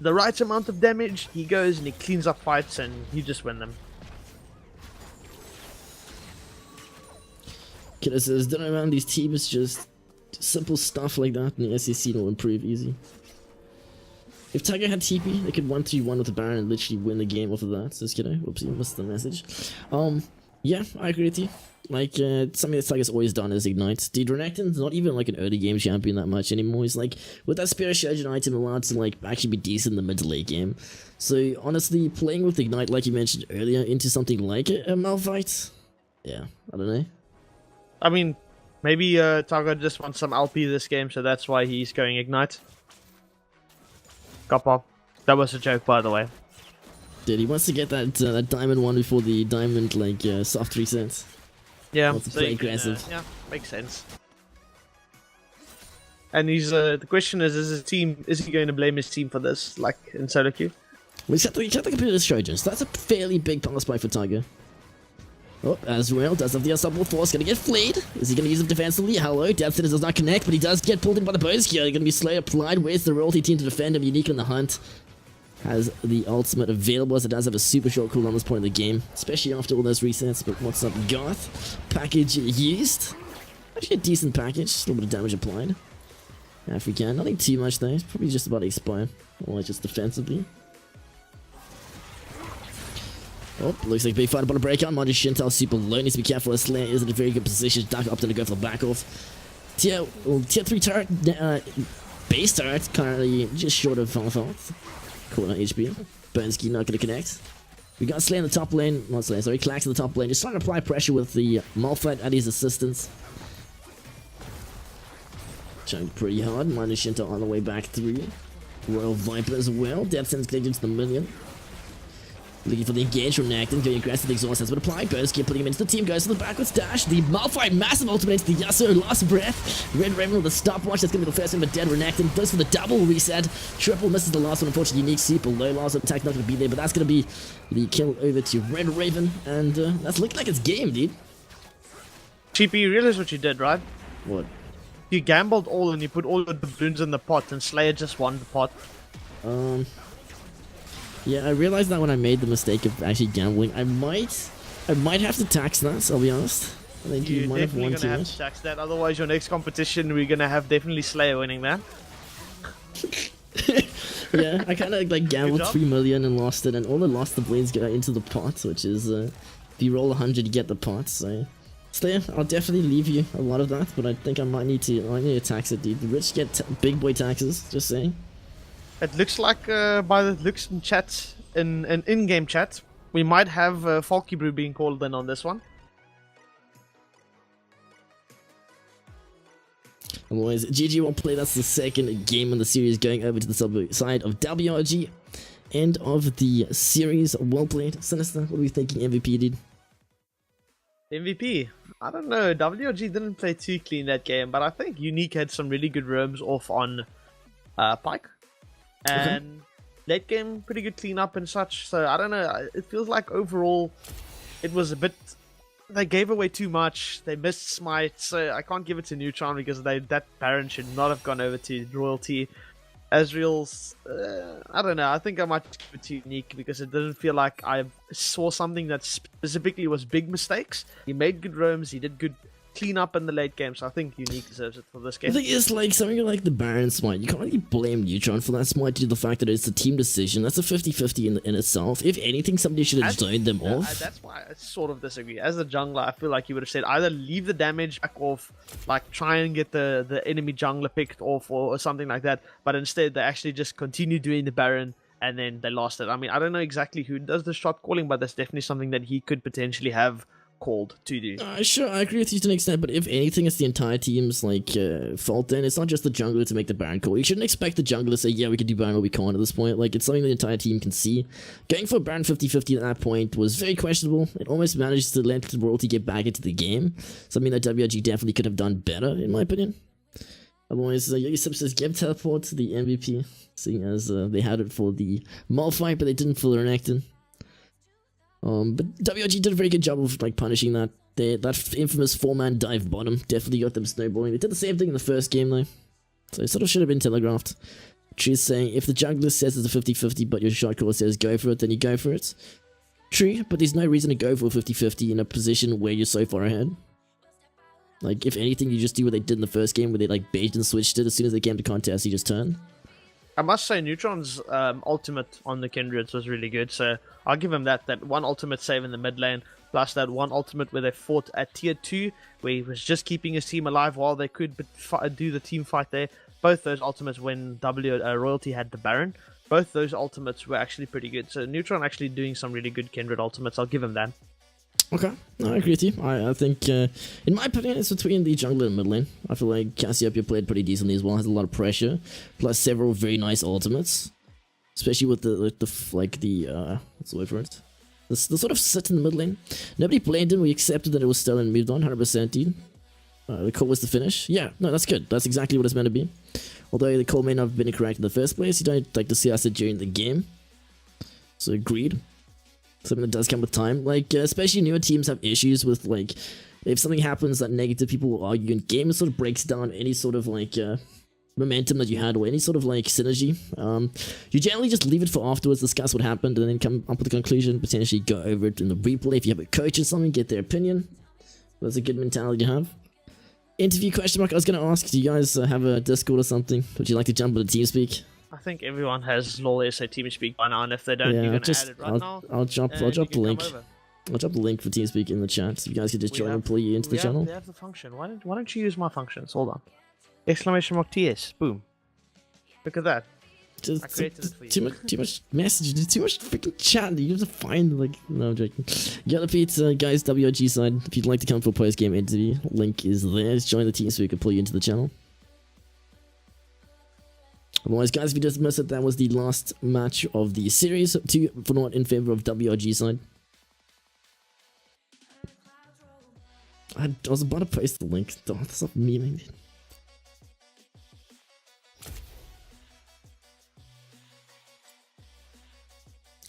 the right amount of damage, he goes and he cleans up fights, and you just win them. Kiddo says, done around these teams, just simple stuff like that, and the SEC will improve easy. If Tiger had TP, they could 1-3-1 with the Baron and literally win the game off of that. Just kidding. Whoopsie, missed the message. Yeah, I agree with you. Like, something that Tiger's always done is Ignite. Dude, Renekton's not even like an early game champion that much anymore. He's like, with that Spirit Surgeon item, allowed to like actually be decent in the mid to late game. So honestly, playing with Ignite, like you mentioned earlier, into something like a Malphite, yeah, I don't know. I mean, maybe Tiger just wants some LP this game, so that's why he's going Ignite. Copper. That was a joke, by the way. Dude, he wants to get that that diamond one before the diamond like soft resets. Yeah, Wants to play aggressive. Yeah, makes sense. And he's the question is his team? Is he going to blame his team for this, like in solo queue? We just have to compare this Trojan, so that's a fairly big pass play for Tiger. Oh, as RYL does have the unstoppable force, gonna get flayed. Is he gonna use him defensively? Hello, Death Sentence does not connect, but he does get pulled in by the bows here. Gonna be Slayer applied. Where's the royalty team to defend him? Unique on the hunt. Has the ultimate available, as it does have a super short cooldown at this point in the game, especially after all those resets. But what's up, Garth? Package used. Actually a decent package, just a little bit of damage applied. African, nothing too much though, it's probably just about to expire. Or just defensively. Oh, looks like big fight about a breakout. Mind you, Shintel super low, needs to be careful as Slayer is in a very good position. Dark opted to go for the back off. Tier 3 turret, base turret, currently just short of half health. Corner HP. Burnski not going to connect. We got Slayer in the top lane. Not Slayer, sorry. Clax in the top lane. Just trying to apply pressure with the Malphite at his assistance. Chunked pretty hard. Minus Shinto on the way back through. Royal Viper as well. Death Sentence connected to the minion. Looking for the engage from Renekton, going aggressive, the exhaust has been applied. Burski putting him into the team, goes to the backwards dash. The Malphite massive ultimate into the Yasuo, last breath. Red Raven with a stopwatch, that's going to be the first one, but dead Renekton goes for the double reset. Triple misses the last one, unfortunately, Unique super low. Last attack not going to be there, but that's going to be the kill over to Red Raven, and that's looking like it's game, dude. Cheapy, you realize what you did, right? What? You gambled all and you put all the balloons in the pot, and Slayer just won the pot. Yeah, I realized that when I made the mistake of actually gambling. I might have to tax that, I'll be honest. I think you might have won too much. You're definitely gonna have to tax that, otherwise your next competition we're gonna have definitely Slayer winning that. Yeah, I kinda like gambled 3 million and lost it, and all the lost the blades go into the pot, which is if you roll 100 you get the pot, so Slayer, I'll definitely leave you a lot of that, but I think I might need to tax it, dude. The rich get big boy taxes, just saying. It looks like, by the looks in chat, in-game chat, we might have Falky Brew being called in on this one. Otherwise, GG won't play. That's the second game in the series going over to the side of WRG. End of the series. Well played. Sinister, what are we thinking MVP, dude? MVP? I don't know. WRG didn't play too clean that game, but I think Unique had some really good roams off on Pyke. And late game, pretty good cleanup and such. So I don't know. It feels like overall, it was a bit. They gave away too much. They missed Smite, so I can't give it to Neutron because that Baron should not have gone over to Royalty. Ezreal's, I don't know. I think I might give it to Unique because it didn't feel like I saw something that specifically was big mistakes. He made good roams. He did good clean up in the late game, so I think Unique deserves it for this game. I think it's like something like the Baron Smite. You can't really blame Neutron for that Smite due to the fact that it's a team decision. That's a 50-50 in itself. If anything, somebody should have zoned them off. That's why I sort of disagree. As a jungler, I feel like you would have said either leave the damage back off, like try and get the enemy jungler picked off or something like that, but instead they actually just continue doing the Baron and then they lost it. I mean, I don't know exactly who does the shot calling, but that's definitely something that he could potentially have called to do. Sure, I agree with you to an extent, but if anything, it's the entire team's like fault. Then it's not just the jungler to make the Baron call. You shouldn't expect the jungler to say, "Yeah, we can do Baron, but we can't." At this point, like it's something the entire team can see. Going for Baron 50-50 at that point was very questionable. It almost managed to let the Royalty get back into the game. Something that WRG definitely could have done better, in my opinion. Otherwise, Yosip says give teleport to the MVP, seeing as they had it for the Malphite, but they didn't for the Renekton. But WRG did a very good job of like punishing that infamous 4-man dive bottom. Definitely got them snowballing. They did the same thing in the first game though, so it sort of should have been telegraphed. True saying, if the jungler says it's a 50-50 but your shot caller says go for it, then you go for it. True, but there's no reason to go for a 50-50 in a position where you're so far ahead. Like if anything, you just do what they did in the first game where they like baited and switched it. As soon as they came to contest, you just turn. I must say, Neutron's ultimate on the Kindreds was really good, so I'll give him that. That one ultimate save in the mid lane, plus that one ultimate where they fought at tier 2, where he was just keeping his team alive while they could do the team fight there. Both those ultimates when Royalty had the Baron, both those ultimates were actually pretty good. So Neutron actually doing some really good Kindred ultimates, I'll give him that. Okay, no, I agree with you. I think, in my opinion, it's between the jungler and mid lane. I feel like Cassiopeia played pretty decently as well, has a lot of pressure, plus several very nice ultimates, especially with the what's the word for it? The sort of sit in the mid lane. Nobody blamed him, we accepted that it was still and moved on, 100% dude. The call was to finish. Yeah, no, that's good. That's exactly what it's meant to be. Although the call may not have been correct in the first place, you don't like to see us during the game. So agreed. Something that does come with time. Like, especially newer teams have issues with, like, if something happens that negative people will argue in game, it sort of breaks down any sort of, like, momentum that you had or any sort of, like, synergy. You generally just leave it for afterwards, discuss what happened, and then come up with a conclusion, potentially go over it in the replay. If you have a coach or something, get their opinion. That's a good mentality to have. Interview question mark, I was going to ask, do you guys have a Discord or something? Would you like to jump on the TeamSpeak? I think everyone has LOL SA TeamSpeak by now, and if they don't, you're going to add it right now. I'll drop the link. I'll drop the link for TeamSpeak in the chat, so you guys can just join and pull you into the channel. They have the function. Why don't you use my functions? Hold on. Exclamation mark TS. Boom. Look at that. I created it for you. Too much messages, too much freaking chat. You have to find, like, no, I'm joking. Yellow Pete, guys, WRG side. If you'd like to come for a post-game interview, link is there. Just join the team so we can pull you into the channel. Otherwise, guys, if you just missed it, that was the last match of the series. 2-0 in favor of WRG side. I was about to post the link. Don't stop memeing.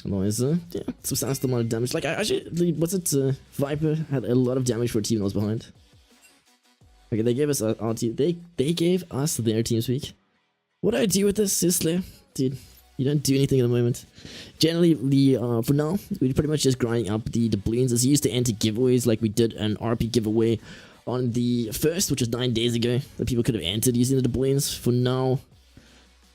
Otherwise, yeah, substantial amount of damage. Like, I actually, Viper had a lot of damage for a team that was behind. Okay, they gave us our team. They gave us their TeamSpeak. What do I do with this, seriously? Dude, you don't do anything at the moment. Generally, for now, we're pretty much just grinding up the doubloons as used to enter giveaways, like we did an RP giveaway on the 1st, which was 9 days ago, that people could have entered using the doubloons. For now,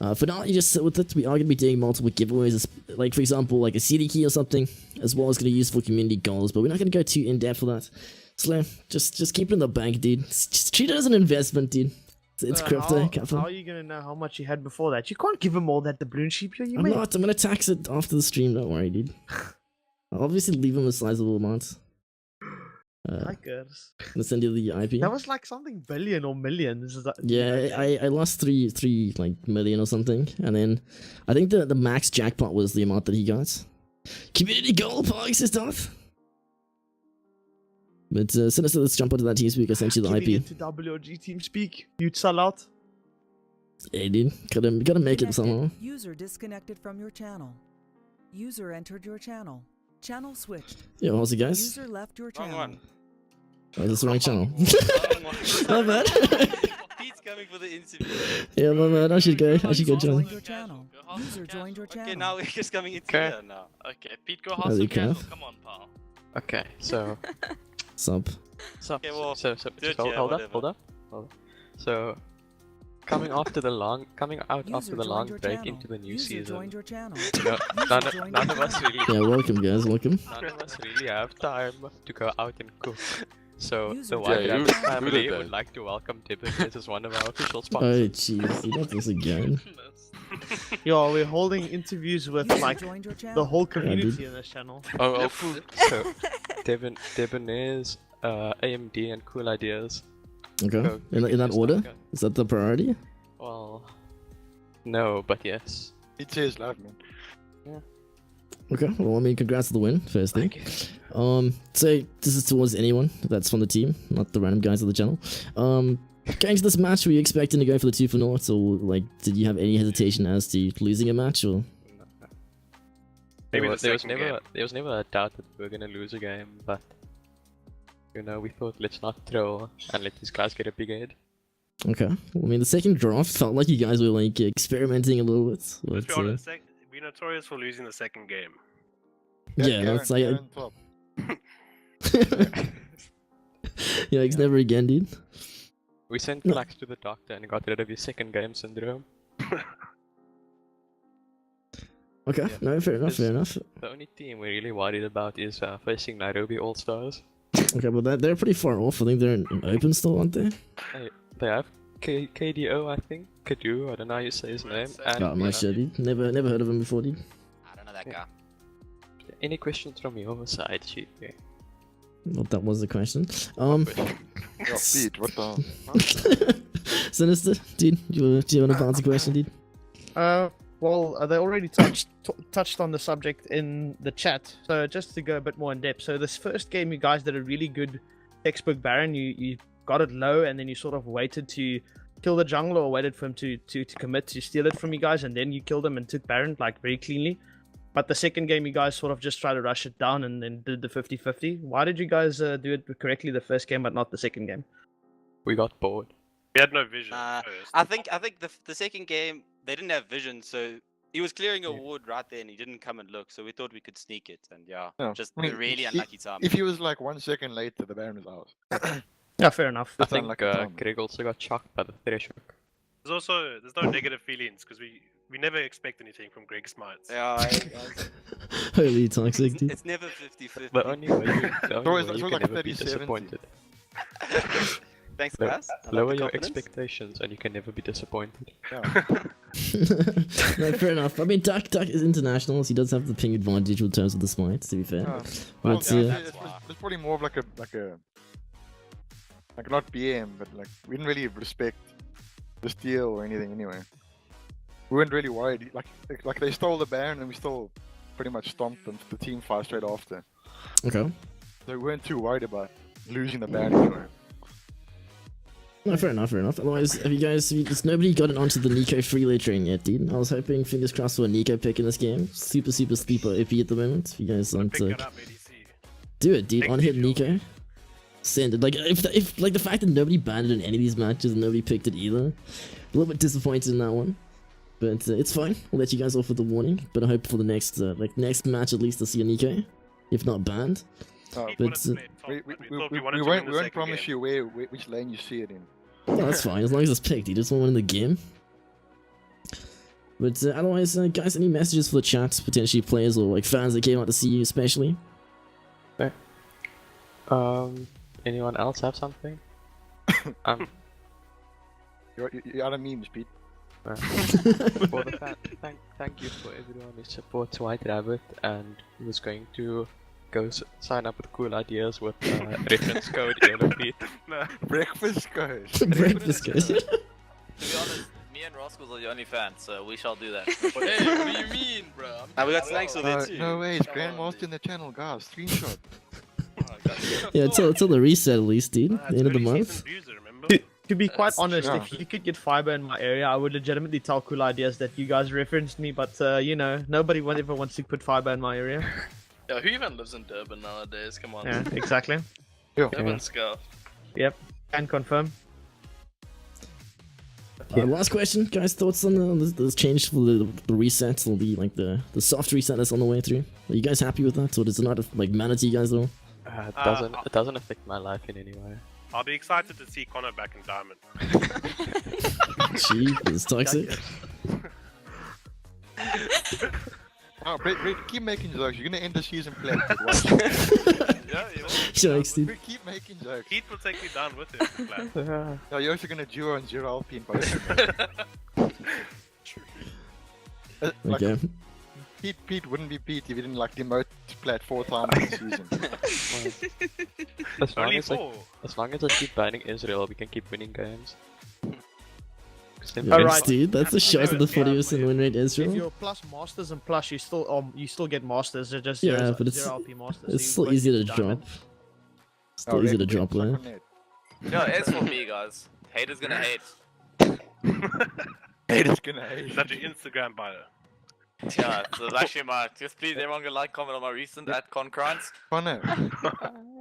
you just sit with it. We are going to be doing multiple giveaways, like, for example, like a CD key or something, as well as going to use for community goals, but we're not going to go too in-depth for that. So, just keep it in the bank, dude. Just treat it as an investment, dude. It's crypto. How are you going to know how much you had before that? You can't give them all that doubloon sheep. I'm not. I'm going to tax it after the stream. Don't worry, dude. I'll obviously leave them a sizable amount. I guess. I'm going to send you the IP. That was like something billion or millions. Yeah, I lost three like million or something. And then I think the max jackpot was the amount that he got. Community goal, Pogs, is Darth. But Sinister, let's jump onto that TeamSpeak. I sent you the IP. Into WRG TeamSpeak, you'd sell out. Hey, dude, gotta make it somehow. User disconnected from your channel. User entered your channel. Channel switched. Yo, how's it, guys? User left your channel. Wrong one. Oh, is this the wrong channel? My bad. Pete's coming for the interview. Yeah, my bad. I should go join. Your channel. User joined your channel. Okay, now he's just coming into here now. Okay, Pete, go hustle Holy casual. crap. Come on, pal. Okay, so Sup. Okay, well, hold up. So coming out after the long break into the new season, none of us really Yeah, welcome, guys. Welcome. none of us really have time to go out and cook. So User the joined YRG your family would like to welcome Tibbet as one of our official Oh, sponsors. jeez. You got this again. Yo, we're holding interviews with User like joined your channel. the whole dude. community in this channel. So Debonair's, AMD and Cool Ideas. Okay. Go In that order? Okay. Is that the priority? Well, no, but yes. It is loud, man. Okay. Well, I mean, congrats to the win, firstly. Thank you. So this is towards anyone that's from the team, not the random guys of the channel. Going to this match, were you expecting to go for the 2 for North, or like, did you have any hesitation as to losing a match, or? There Maybe was, the there was second never game. there was never a doubt that we were gonna lose a game, but you know, we thought let's not throw and let these guys get a big head. Okay. Well, I mean, the second draft felt like you guys were like experimenting a little bit. Let's But, be honest, we're notorious for losing the second game. yeah, that's like, Garen top. yeah, it's never again, dude. We sent No. Flax to the doctor and got rid of his second game syndrome. Okay, Yeah. no, fair enough, fair enough. The only team we're really worried about is facing Nairobi All Stars. Okay, but they're pretty far off. I think they're in open still, aren't they? They have KDO, I think. Kadu, I don't know how you say his name. And Oh, my shit, dude. Never heard of him before, dude. I don't know that guy. any questions from your side, Chief? Yeah. Well, that was the question. Oh, Pete, what the? Sinister, dude, do you want to answer the question, dude? Well, they already touched on the subject in the chat. So just to go a bit more in depth. So this first game, you guys did a really good textbook Baron. You got it low, and then you sort of waited to kill the jungler, or waited for him to commit to steal it from you guys, and then you killed him and took Baron like very cleanly. But the second game, you guys sort of just tried to rush it down and then did the 50-50. Why did you guys do it correctly the first game, but not the second game? We got bored. We had no vision first. I think the second game they didn't have vision, so he was clearing a ward right there and he didn't come and look, so we thought we could sneak it, and just I mean, a really unlucky time. If he was like 1 second later, the Baron is out. Yeah, fair enough. I That's think unlucky timing. Greg also got shocked by the threshold. There's no negative feelings because we never expect anything from Greg Smites. Holy toxic, dude. It's never 50-50. The only way always you can like never be 30-70. disappointed. Thanks, Lo- guys. I like Lower the your confidence. expectations and you can never be disappointed. No, fair enough. I mean, Duck is international, so he does have the ping advantage in terms of the smites, to be fair. Well, But, it's probably more of like not BM, but like we didn't really respect the steal or anything anyway. We weren't really worried. Like they stole the Baron and we still pretty much stomped them the team fight straight after. okay. So we weren't too worried about losing the Baron anyway. No, fair enough, fair enough. Otherwise, has nobody gotten onto the Nico freelay train yet, dude? I was hoping, fingers crossed, for a Nico pick in this game. Super sleeper OP at the moment. If you guys aren't... Pick that up, ADC. Do it, dude. Thank On hit you. Nico. Send it. Like, if like the fact that nobody banned it in any of these matches and nobody picked it either. A little bit disappointed in that one. But it's fine. We'll let you guys off with a warning. But I hope for the next match at least to see a Nico. If not banned. He But, wanted to play top, We but thought we wanted to win won't the we won't second promise game. you which lane you see it in. No, that's fine, as long as it's picked. You just want to win the game. But otherwise, guys, any messages for the chat, potentially players or like fans that came out to see you, especially? Anyone else have something? You're out of memes, Pete. For the thank you for everyone who supports White Rabbit and who is going to go sign up with Cool Ideas with reference code ELOPETE. Breakfast goes. Breakfast, guys. To be honest, me and Roscoe's are the only fans, so we shall do that. Hey, what do you mean, bro? We got snacks with it too. No way, it's Grandmaster in the channel, guys. Screenshot. Yeah, till the reset at least, dude. The end of the month. To be quite honest, true. if you could get fiber in my area, I would legitimately tell Cool Ideas that you guys referenced me, but nobody ever wants to put fiber in my area. Yeah, who even lives in Durban nowadays? Come on. Yeah, exactly. Durban scarf. Yep, can confirm. Last question, guys. Thoughts on the change for the resets or the soft reset that's on the way through? Are you guys happy with that, or does it not matter to you guys at all? It doesn't affect my life in any way. I'll be excited to see Connor back in Diamond. Gee, it's toxic. Oh, Brett, keep making jokes. You're gonna end the season flat. Yeah, you know. Jokes, dude. Brett, keep making jokes. Heat will take me down with him. Plan. No, you're also gonna duo and zero Alpine by the like, Okay. Pete wouldn't be Pete if he didn't demote Plat 4 times this season. Only 4. As long as I keep banning Israel, we can keep winning games. Yeah, Alright. dude, that's a shot at the 40% win rate, If Israel. you're plus masters and plus, you still get masters. They're just Yeah, zero, but it's- zero LP masters. It's so still you won't easy get to diamond. drop. Still easy to drop there. No, it's for me, guys. Haters gonna hate. Haters gonna hate. Such an Instagram bio. Yeah, so it's actually just please everyone can comment on my recent at Concrines. Connor, So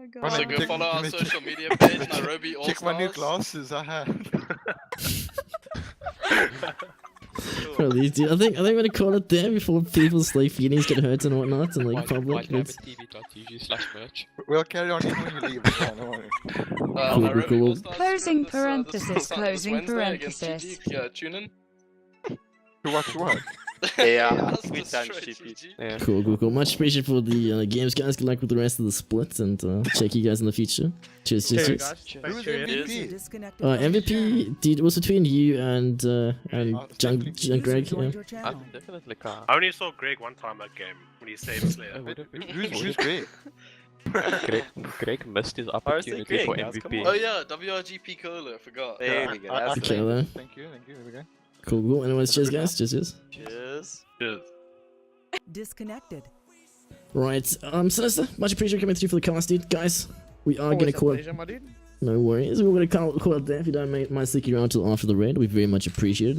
go check- follow our check- social media page, Nairobi All check my new Stars. glasses I have. Probably, dude. I think I'm gonna call it there before people's feelings get hurt and whatnot and public. It's- WhiteRabbitTV.tv/merch. We'll carry on even when you leave. Don't worry. Cool, Nairobi cool. All Stars Closing this parenthesis, this closing Wednesday against parenthesis. GG, tune in. To watch what? Yeah, That's good the times, straight GP. GG. Yeah. Cool. Much appreciated for the games, guys. Good luck with the rest of the splits, and check you guys in the future. Cheers. Cheers, Cheers. guys. Cheers. Thanks, Who's cheers. Cheers. MVP? Disconnected from your MVP dude, was between you and it's Junk definitely channel. Greg. User Yeah. joined your I channel. definitely can't. I only saw Greg one time that game when he saved Slayer. Who's great? Greg missed his Greg, opportunity for guys, come MVP. Oh yeah, WRG Piccolo, I forgot. There we go. I That's Okay, claim then. it. Thank you. Here we go. Cool. Anyways, cheers, guys. Cheers. Cheers. Cheers. Disconnected. Right. Sinister, much appreciated coming through for the cast, dude. Guys, we are Always gonna a call it. pleasure, my dude. No worries. We're gonna call it there. If you don't mind sticking around till after the raid, we very much appreciate it.